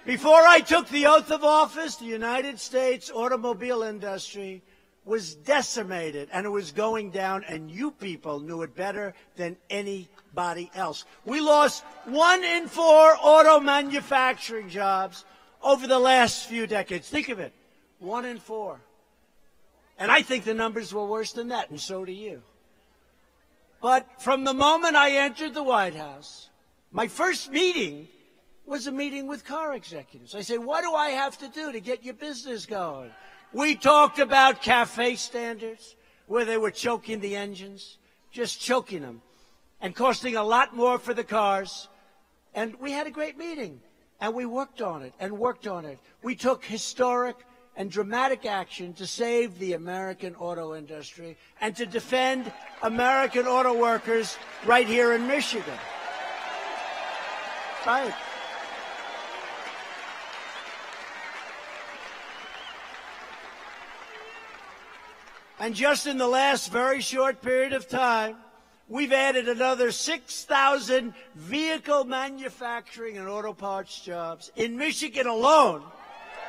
Speaker 1: Before I took the oath of office, the United States automobile industry was decimated, and it was going down, and you people knew it better than anybody else. We lost 1 in 4 auto manufacturing jobs over the last few decades. Think of it, 1 in 4. And I think the numbers were worse than that, and so do you. But from the moment I entered the White House, my first meeting was a meeting with car executives. I said, what do I have to do to get your business going? We talked about CAFE standards, where they were choking the engines, just choking them, and costing a lot more for the cars. And we had a great meeting, and we worked on it and worked on it. We took historic and dramatic action to save the American auto industry and to defend American auto workers right here in Michigan. Right. And just in the last very short period of time, we've added another 6,000 vehicle manufacturing and auto parts jobs in Michigan alone,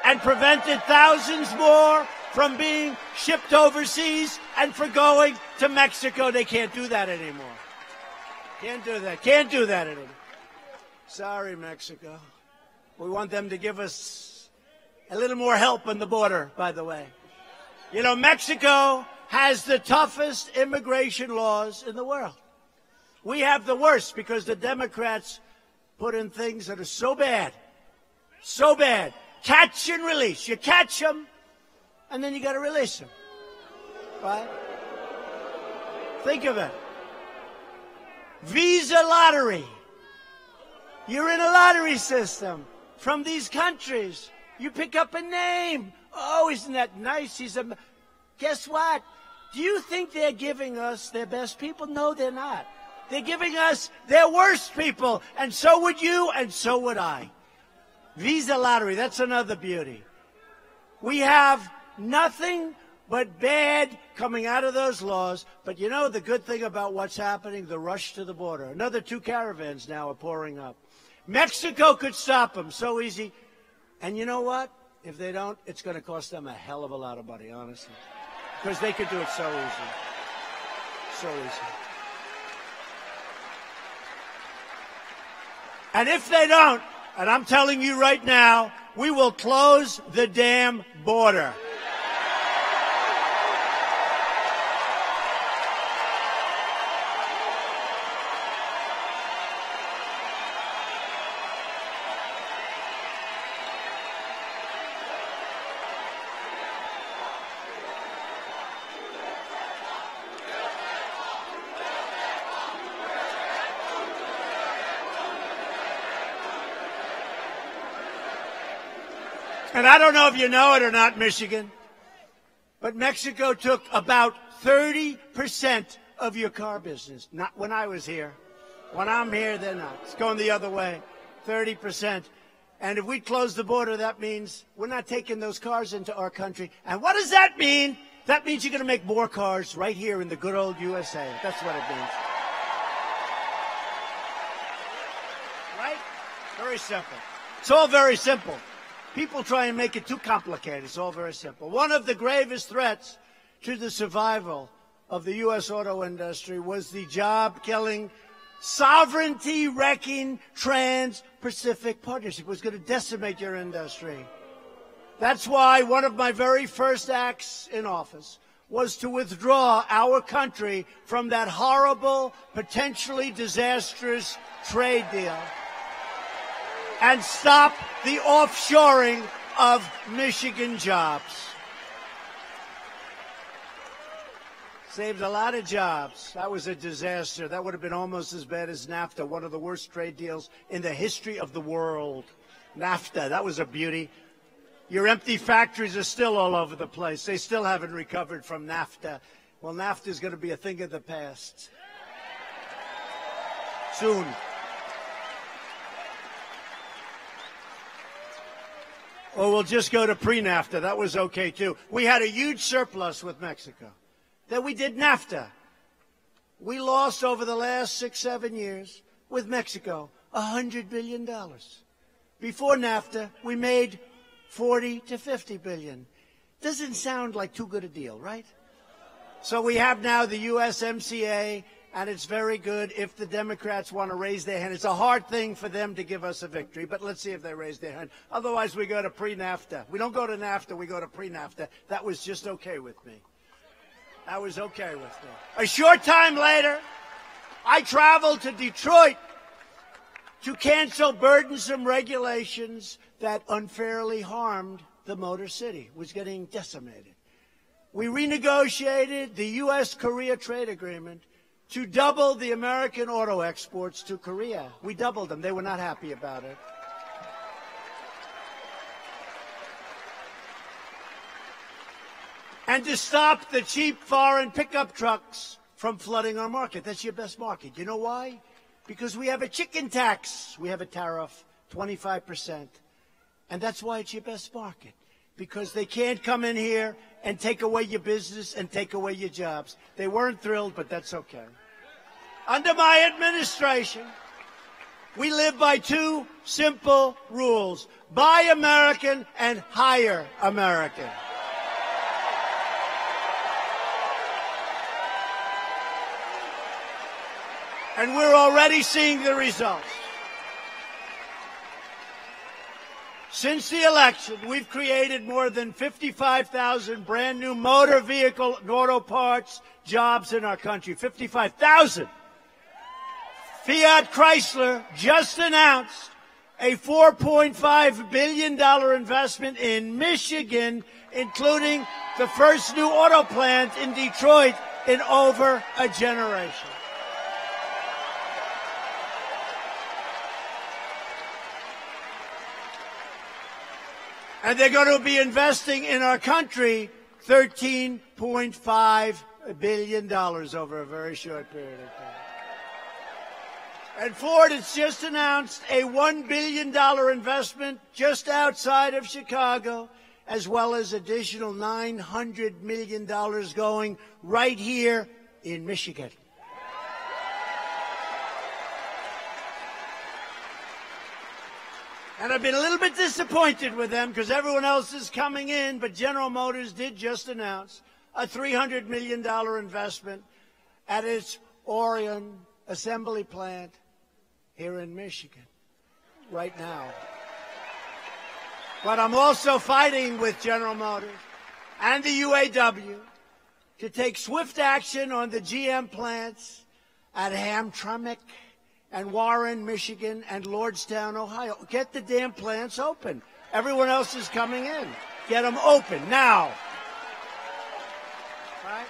Speaker 1: and prevented thousands more from being shipped overseas and for going to Mexico. They can't do that anymore. Can't do that. Can't do that anymore. Sorry, Mexico. We want them to give us a little more help on the border, by the way. You know, Mexico has the toughest immigration laws in the world. We have the worst because the Democrats put in things that are so bad, catch and release. You catch them, and then you got to release them. Right? Think of it. Visa lottery. You're in a lottery system from these countries. You pick up a name. Oh, isn't that nice? Guess what? Do you think they're giving us their best people? No, they're not. They're giving us their worst people, and so would you, and so would I. Visa lottery, that's another beauty. We have nothing but bad coming out of those laws, but you know the good thing about what's happening, the rush to the border. Another 2 caravans now are pouring up. Mexico could stop them so easy. And you know what? If they don't, it's going to cost them a hell of a lot of money, honestly. Because they could do it so easy. So easy. And if they don't, and I'm telling you right now, we will close the damn border. And I don't know if you know it or not, Michigan, but Mexico took about 30% of your car business. Not when I was here. When I'm here, they're not. It's going the other way, 30%. And if we close the border, that means we're not taking those cars into our country. And what does that mean? That means you're going to make more cars right here in the good old USA. That's what it means. Right? Very simple. It's all very simple. People try and make it too complicated. It's all very simple. One of the gravest threats to the survival of the U.S. auto industry was the job-killing, sovereignty-wrecking Trans-Pacific Partnership. It was going to decimate your industry. That's why one of my very first acts in office was to withdraw our country from that horrible, potentially disastrous trade deal and stop the offshoring of Michigan jobs. Saved a lot of jobs. That was a disaster. That would have been almost as bad as NAFTA, one of the worst trade deals in the history of the world. NAFTA, that was a beauty. Your empty factories are still all over the place. They still haven't recovered from NAFTA. Well, NAFTA is going to be a thing of the past. Soon. Or we'll just go to pre-NAFTA. That was okay, too. We had a huge surplus with Mexico. Then we did NAFTA. We lost over the last 6-7 years with Mexico $100 billion. Before NAFTA, we made 40 to 50 billion. Doesn't sound like too good a deal, right? So we have now the USMCA, and it's very good if the Democrats want to raise their hand. It's a hard thing for them to give us a victory, but let's see if they raise their hand. Otherwise, we go to pre-NAFTA. We don't go to NAFTA, we go to pre-NAFTA. That was just okay with me. That was okay with me. A short time later, I traveled to Detroit to cancel burdensome regulations that unfairly harmed the Motor City. It was getting decimated. We renegotiated the U.S.-Korea trade agreement to double the American auto exports to Korea. We doubled them. They were not happy about it. And to stop the cheap foreign pickup trucks from flooding our market. That's your best market. You know why? Because we have a chicken tax. We have a tariff, 25%. And that's why it's your best market. Because they can't come in here and take away your business and take away your jobs. They weren't thrilled, but that's okay. Under my administration, we live by two simple rules. Buy American and hire American. And we're already seeing the results. Since the election, we've created more than 55,000 brand new motor vehicle and auto parts jobs in our country. 55,000. Fiat Chrysler just announced a $4.5 billion investment in Michigan, including the first new auto plant in Detroit in over a generation. And they're going to be investing in our country $13.5 billion over a very short period of time. And Ford has just announced a $1 billion investment just outside of Chicago, as well as additional $900 million going right here in Michigan. And I've been a little bit disappointed with them because everyone else is coming in, but General Motors did just announce a $300 million investment at its Orion assembly plant here in Michigan right now. But I'm also fighting with General Motors and the UAW to take swift action on the GM plants at Hamtramck and Warren, Michigan, and Lordstown, Ohio. Get the damn plants open. Everyone else is coming in. Get them open now. Right?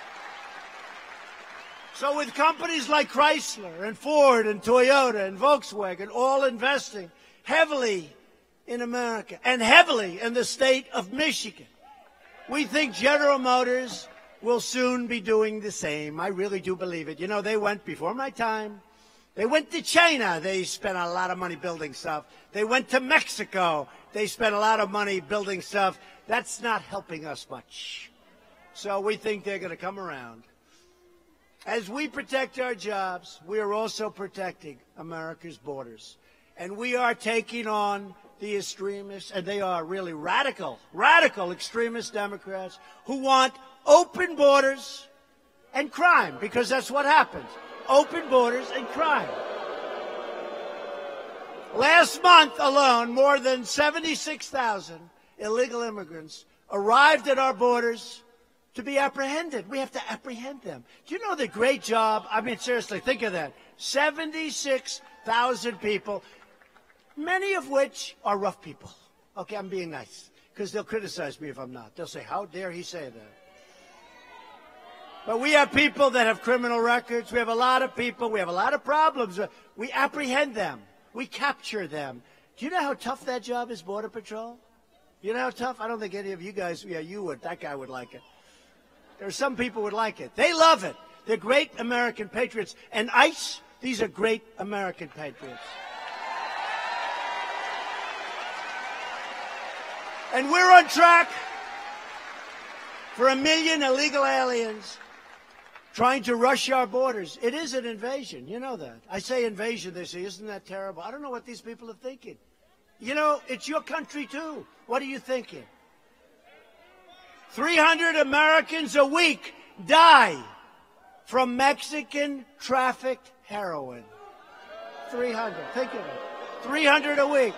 Speaker 1: So with companies like Chrysler and Ford and Toyota and Volkswagen all investing heavily in America and heavily in the state of Michigan, we think General Motors will soon be doing the same. I really do believe it. You know, they went before my time. They went to China. They spent a lot of money building stuff. They went to Mexico. They spent a lot of money building stuff. That's not helping us much. So we think they're going to come around. As we protect our jobs, we are also protecting America's borders. And we are taking on the extremists, and they are really radical extremist Democrats who want open borders and crime, because that's what happens. Open borders and crime. Last month alone, more than 76,000 illegal immigrants arrived at our borders to be apprehended. We have to apprehend them. Do you know the great job? I mean, seriously, think of that. 76,000 people, many of which are rough people. Okay, I'm being nice, because they'll criticize me if I'm not. They'll say, how dare he say that? But we have people that have criminal records. We have a lot of people. We have a lot of problems. We apprehend them. We capture them. Do you know how tough that job is, Border Patrol? You know how tough? I don't think any of you guys, yeah, you would. That guy would like it. There are some people who would like it. They love it. They're great American patriots. And ICE, these are great American patriots. And we're on track for 1 million illegal aliens trying to rush our borders. It is an invasion. You know that. I say invasion. They say, isn't that terrible? I don't know what these people are thinking. You know, it's your country, too. What are you thinking? 300 Americans a week die from Mexican-trafficked heroin. 300. Think of it. 300 a week.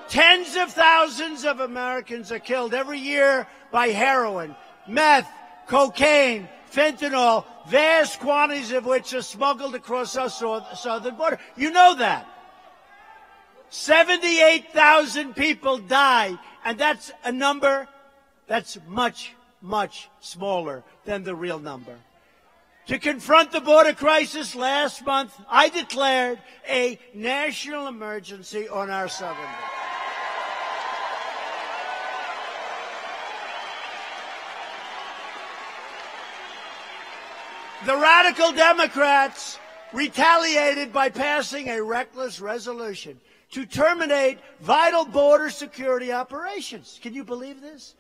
Speaker 1: Tens of thousands of Americans are killed every year by heroin, meth, cocaine, fentanyl, vast quantities of which are smuggled across our southern border. You know that. 78,000 people die, and that's a number that's much, much smaller than the real number. To confront the border crisis last month, I declared a national emergency on our southern border. The radical Democrats retaliated by passing a reckless resolution to terminate vital border security operations. Can you believe this?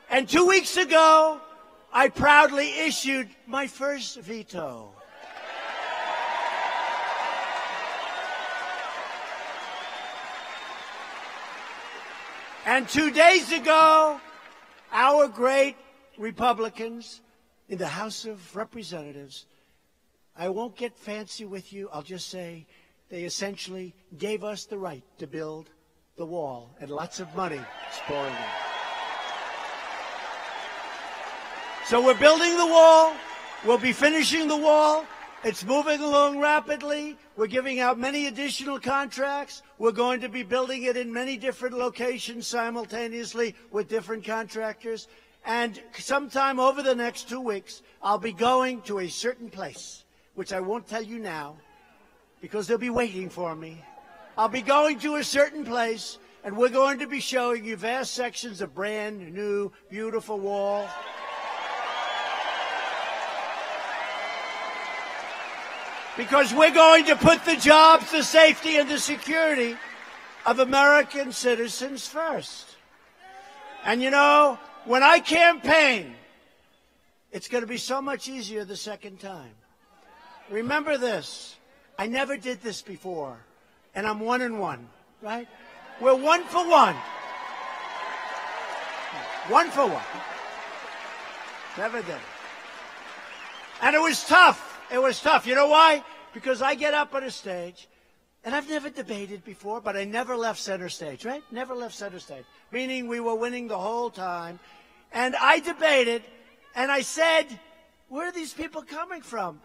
Speaker 1: And 2 weeks ago, I proudly issued my first veto. And 2 days ago, our great Republicans in the House of Representatives, I won't get fancy with you, I'll just say they essentially gave us the right to build the wall, and lots of money is pouring in. So we're building the wall. We'll be finishing the wall. It's moving along rapidly. We're giving out many additional contracts. We're going to be building it in many different locations simultaneously with different contractors. And sometime over the next 2 weeks, I'll be going to a certain place, which I won't tell you now, because they'll be waiting for me. I'll be going to a certain place, and we're going to be showing you vast sections of brand new, beautiful wall. Because we're going to put the jobs, the safety, and the security of American citizens first. And you know, when I campaign, it's going to be so much easier the second time. Remember this. I never did this before, and I'm 1-1, right? We're 1 for 1. 1 for 1. Never did it. And it was tough. It was tough. You know why? Because I get up on a stage, and I've never debated before, but I never left center stage, right? Never left center stage, meaning we were winning the whole time. And I debated, and I said, where are these people coming from?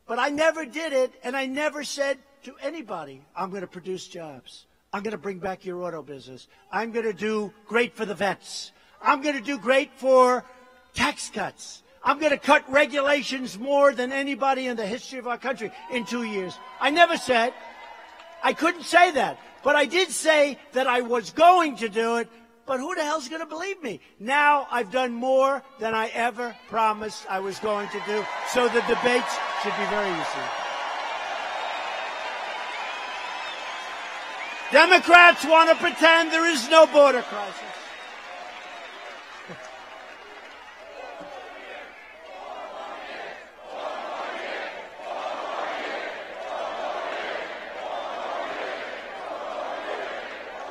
Speaker 1: But I never did it, and I never said to anybody, I'm going to produce jobs. I'm going to bring back your auto business. I'm going to do great for the vets. I'm going to do great for tax cuts. I'm going to cut regulations more than anybody in the history of our country in 2 years. I never said. I couldn't say that. But I did say that I was going to do it. But who the hell's going to believe me? Now I've done more than I ever promised I was going to do. So the debates should be very easy. Democrats want to pretend there is no border crisis.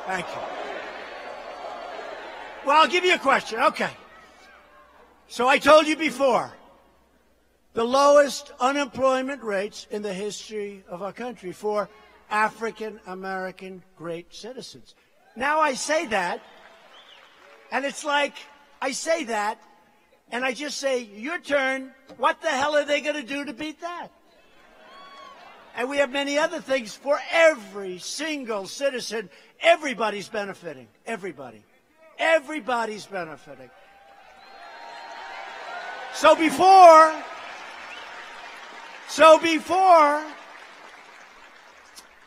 Speaker 1: Thank you. Well, I'll give you a question. Okay. So I told you before, the lowest unemployment rates in the history of our country for African-American great citizens. Now I say that, and it's like I say that, And I just say, your turn. What the hell are they going to do to beat that? And we have many other things for every single citizen. Everybody's benefiting. Everybody. Everybody's benefiting. So before,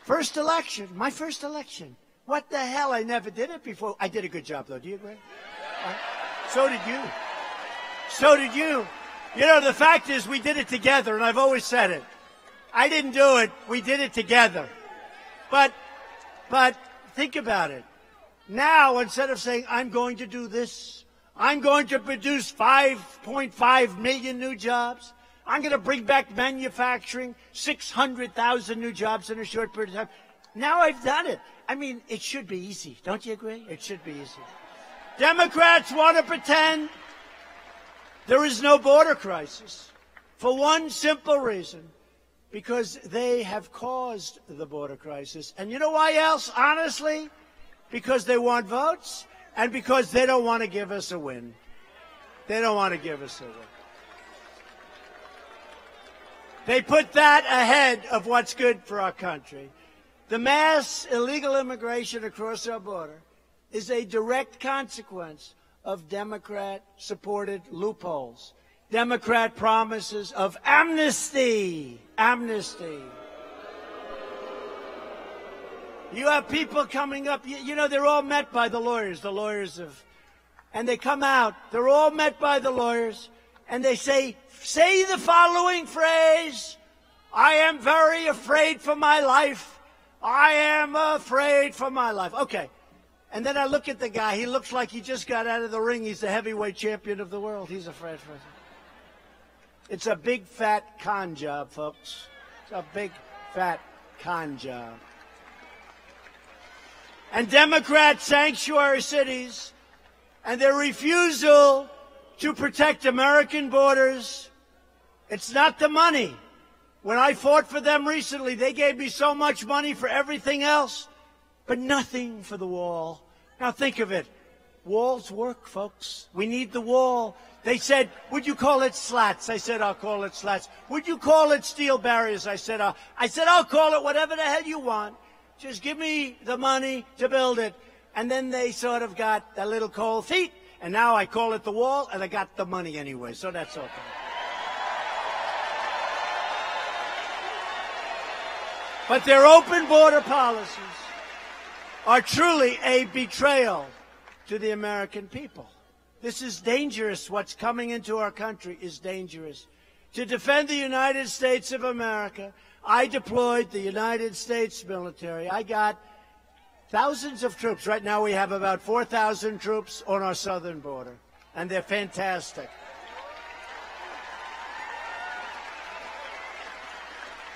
Speaker 1: first election, my first election, what the hell? I never did it before. I did a good job, though. Do you agree? So did you. So did you. You know, the fact is we did it together, and I've always said it. I didn't do it. We did it together. But think about it. Now, instead of saying, I'm going to do this, I'm going to produce 5.5 million new jobs, I'm going to bring back manufacturing, 600,000 new jobs in a short period of time. Now I've done it. I mean, it should be easy. Don't you agree? It should be easy. Democrats want to pretend there is no border crisis for one simple reason. Because they have caused the border crisis. And you know why else, honestly? Because they want votes and because they don't want to give us a win. They don't want to give us a win. They put that ahead of what's good for our country. The mass illegal immigration across our border is a direct consequence of Democrat-supported loopholes. Democrat promises of amnesty. Amnesty. You have people coming up, you know, they're all met by the lawyers and they come out, they're all met by the lawyers, and they say the following phrase, I am very afraid for my life. I am afraid for my life. Okay. And then I look at the guy, he looks like he just got out of the ring. He's the heavyweight champion of the world. He's afraid for his life. It's a big, fat con job, folks. It's a big, fat con job. And Democrat sanctuary cities and their refusal to protect American borders, it's not the money. When I fought for them recently, they gave me so much money for everything else, but nothing for the wall. Now think of it. Walls work, folks. We need the wall. They said, would you call it slats? I said, I'll call it slats. Would you call it steel barriers? I said, I'll call it whatever the hell you want. Just give me the money to build it. And then they sort of got a little cold feet. And now I call it the wall, and I got the money anyway. So that's okay. But their open border policies are truly a betrayal to the American people. This is dangerous. What's coming into our country is dangerous. To defend the United States of America, I deployed the United States military. I got thousands of troops. Right now we have about 4,000 troops on our southern border, and they're fantastic.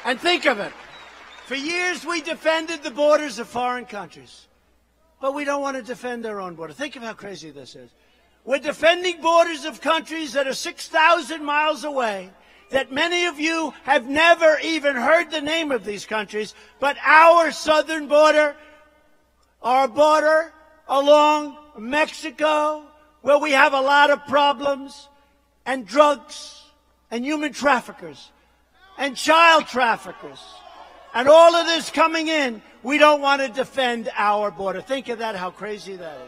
Speaker 1: And think of it. For years we defended the borders of foreign countries, but we don't want to defend our own border. Think of how crazy this is. We're defending borders of countries that are 6,000 miles away, that many of you have never even heard the name of these countries, but our southern border, our border along Mexico, where we have a lot of problems, and drugs, and human traffickers, and child traffickers, and all of this coming in, we don't want to defend our border. Think of that, how crazy that is.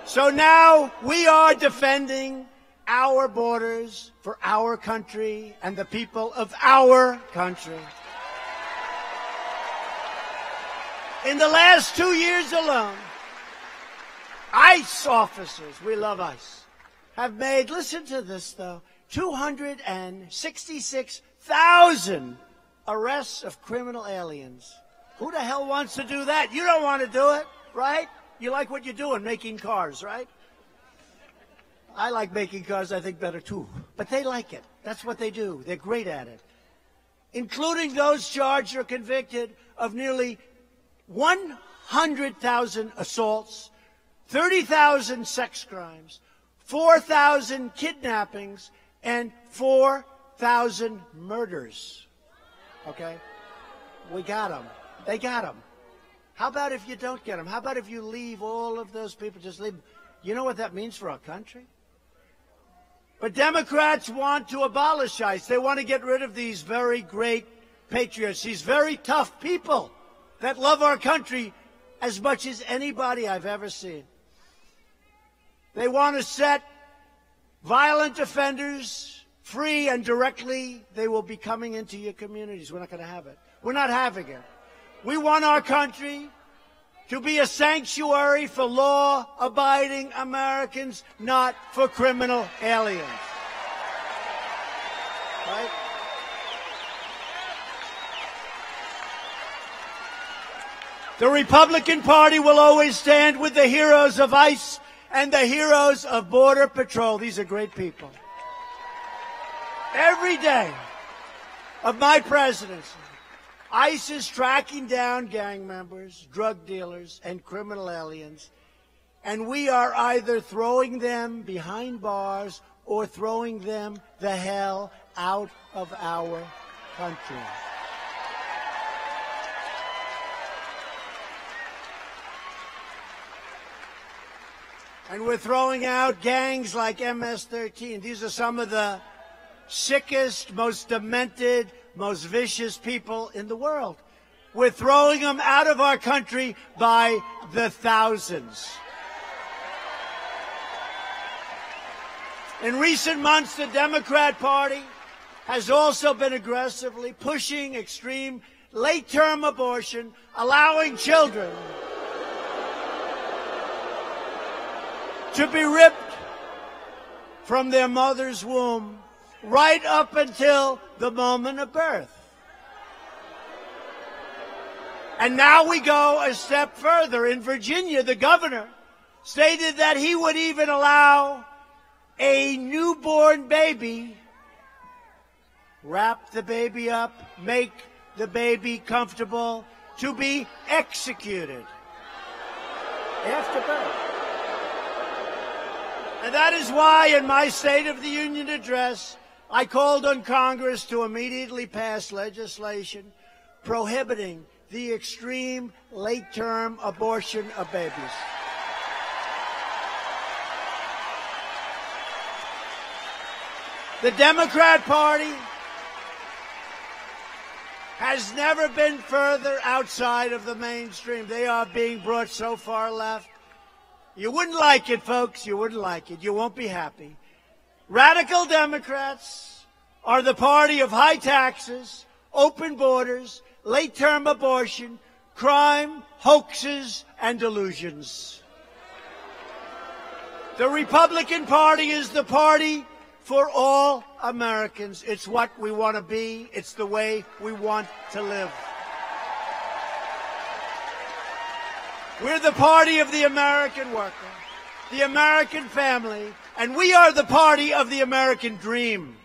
Speaker 1: So now we are defending our borders for our country and the people of our country. In the last 2 years alone, ICE officers, we love ICE, have made, listen to this though, 266,000 arrests of criminal aliens. Who the hell wants to do that? You don't want to do it, right? You like what you're doing, making cars, right? I like making cars, I think, better too. But they like it. That's what they do. They're great at it. Including those charged or convicted of nearly 100,000 assaults, 30,000 sex crimes, 4,000 kidnappings, and 4,000 murders. Okay? We got them. They got them. How about if you don't get them? How about if you leave all of those people, just leave them? You know what that means for our country? But Democrats want to abolish ICE. They want to get rid of these very great patriots, these very tough people that love our country as much as anybody I've ever seen. They want to set violent offenders free, and directly they will be coming into your communities. We're not going to have it. We're not having it. We want our country to be a sanctuary for law-abiding Americans, not for criminal aliens. Right? The Republican Party will always stand with the heroes of ICE and the heroes of Border Patrol. These are great people. Every day of my presidency, ICE is tracking down gang members, drug dealers, and criminal aliens, and we are either throwing them behind bars or throwing them the hell out of our country. And we're throwing out gangs like MS-13. These are some of the sickest, most demented, most vicious people in the world. We're throwing them out of our country by the thousands. In recent months, the Democrat Party has also been aggressively pushing extreme late-term abortion, allowing children to be ripped from their mother's womb right up until the moment of birth. And now we go a step further. In Virginia, the governor stated that he would even allow a newborn baby, wrap the baby up, make the baby comfortable, to be executed after birth. And that is why in my State of the Union address, I called on Congress to immediately pass legislation prohibiting the extreme late-term abortion of babies. The Democrat Party has never been further outside of the mainstream. They are being brought so far left. You wouldn't like it, folks. You wouldn't like it. You won't be happy. Radical Democrats are the party of high taxes, open borders, late-term abortion, crime, hoaxes, and delusions. The Republican Party is the party for all Americans. It's what we want to be. It's the way we want to live. We're the party of the American worker, the American family, and we are the party of the American dream.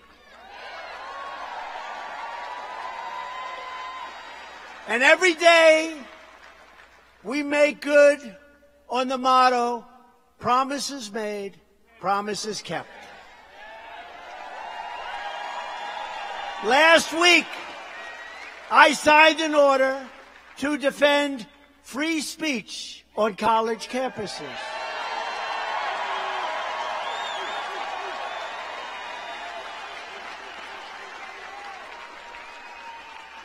Speaker 1: And every day we make good on the motto, promises made, promises kept. Last week, I signed an order to defend free speech on college campuses.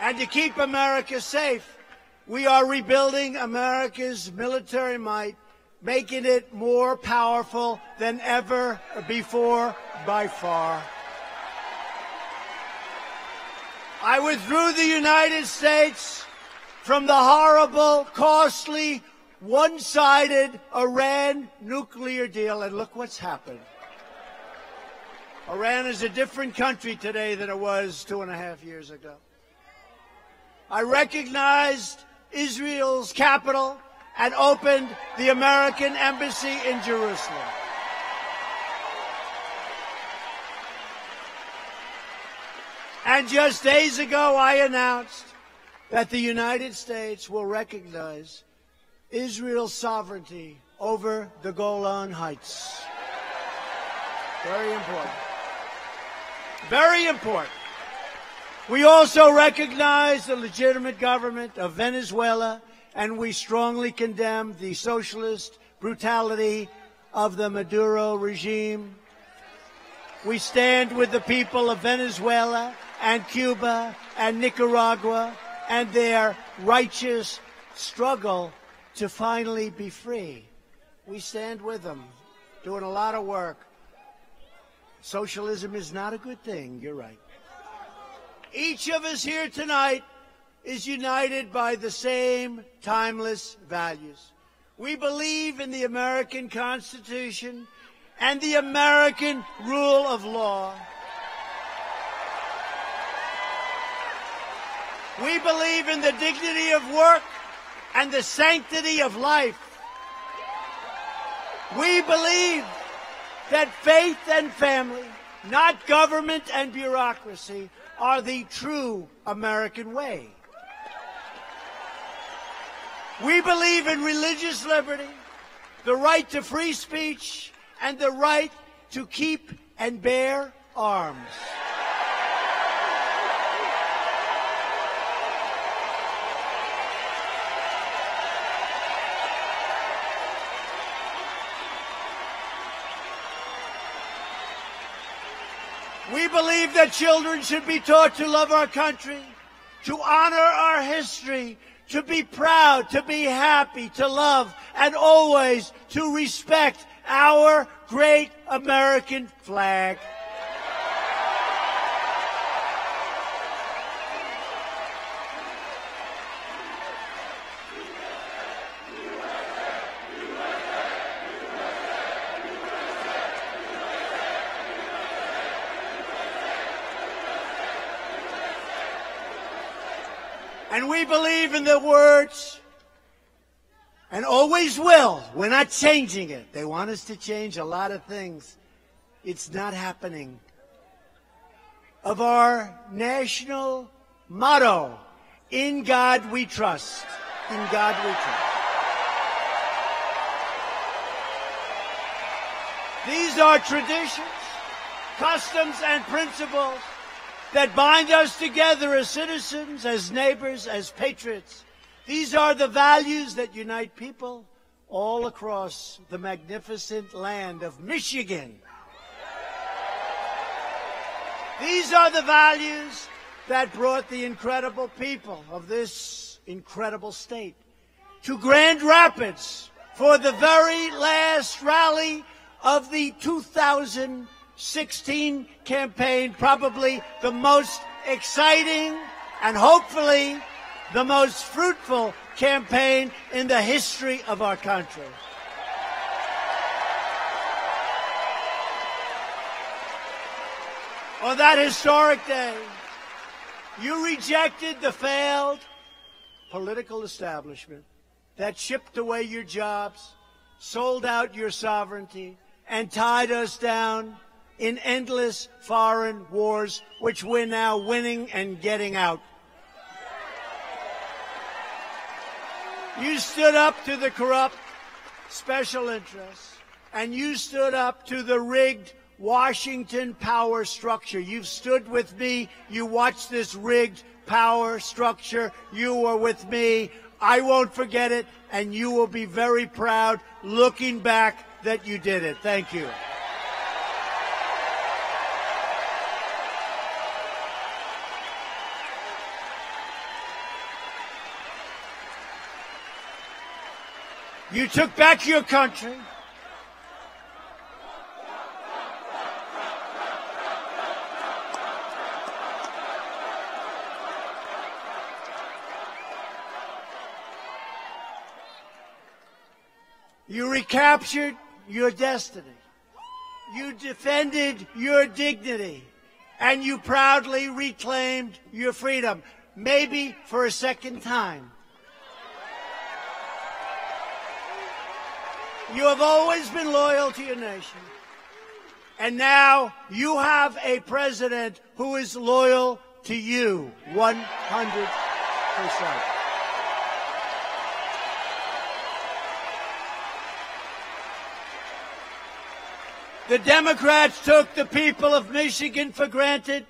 Speaker 1: And to keep America safe, we are rebuilding America's military might, making it more powerful than ever before by far. I withdrew the United States from the horrible, costly, one-sided Iran nuclear deal, and look what's happened. Iran is a different country today than it was 2.5 years ago. I recognized Israel's capital and opened the American embassy in Jerusalem. And just days ago, I announced that the United States will recognize Israel's sovereignty over the Golan Heights. Very important. Very important. We also recognize the legitimate government of Venezuela, and we strongly condemn the socialist brutality of the Maduro regime. We stand with the people of Venezuela and Cuba and Nicaragua and their righteous struggle to finally be free. We stand with them, doing a lot of work. Socialism is not a good thing, you're right. Each of us here tonight is united by the same timeless values. We believe in the American Constitution and the American rule of law. We believe in the dignity of work and the sanctity of life. We believe that faith and family, not government and bureaucracy, are the true American way. We believe in religious liberty, the right to free speech, and the right to keep and bear arms. We believe that children should be taught to love our country, to honor our history, to be proud, to be happy, to love, and always to respect our great American flag. And we believe in the words, and always will. We're not changing it. They want us to change a lot of things. It's not happening. Of our national motto, in God we trust. In God we trust. These are traditions, customs, and principles that bind us together as citizens, as neighbors, as patriots. These are the values that unite people all across the magnificent land of Michigan. These are the values that brought the incredible people of this incredible state to Grand Rapids for the very last rally of the 2016 campaign, probably the most exciting and hopefully the most fruitful campaign in the history of our country. On that historic day, you rejected the failed political establishment that chipped away your jobs, sold out your sovereignty, and tied us down in endless foreign wars, which we're now winning and getting out. You stood up to the corrupt special interests, and you stood up to the rigged Washington power structure. You've stood with me. You watched this rigged power structure. You were with me. I won't forget it, and you will be very proud looking back that you did it. Thank you. You took back your country. You recaptured your destiny. You defended your dignity. And you proudly reclaimed your freedom, maybe for a second time. You have always been loyal to your nation. And now you have a president who is loyal to you 100%. The Democrats took the people of Michigan for granted,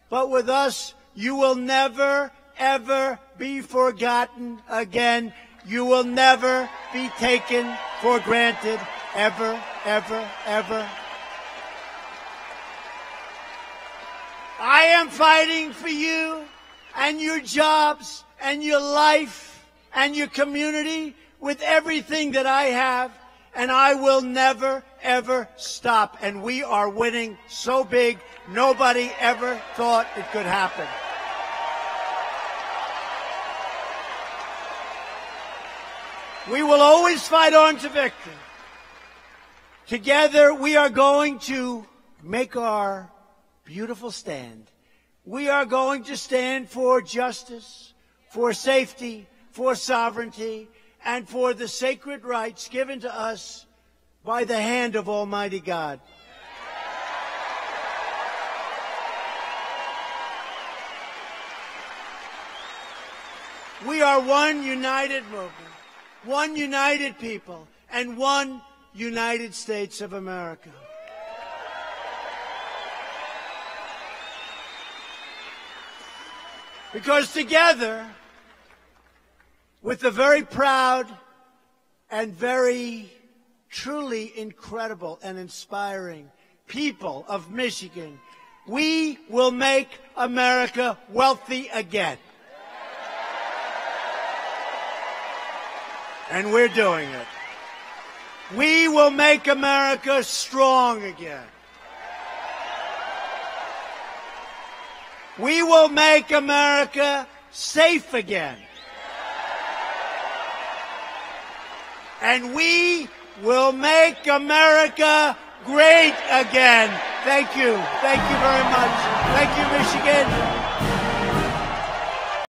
Speaker 1: but with us, you will never, ever be forgotten again. You will never be taken for granted ever, ever, ever. I am fighting for you and your jobs and your life and your community with everything that I have, and I will never, ever stop. And we are winning so big, nobody ever thought it could happen. We will always fight on to victory. Together, we are going to make our beautiful stand. We are going to stand for justice, for safety, for sovereignty, and for the sacred rights given to us by the hand of Almighty God. We are one united movement, one united people, and one United States of America. Because together, with the very proud and very truly incredible and inspiring people of Michigan, we will make America wealthy again. And we're doing it. We will make America strong again. We will make America safe again. And we will make America great again. Thank you. Thank you very much. Thank you, Michigan.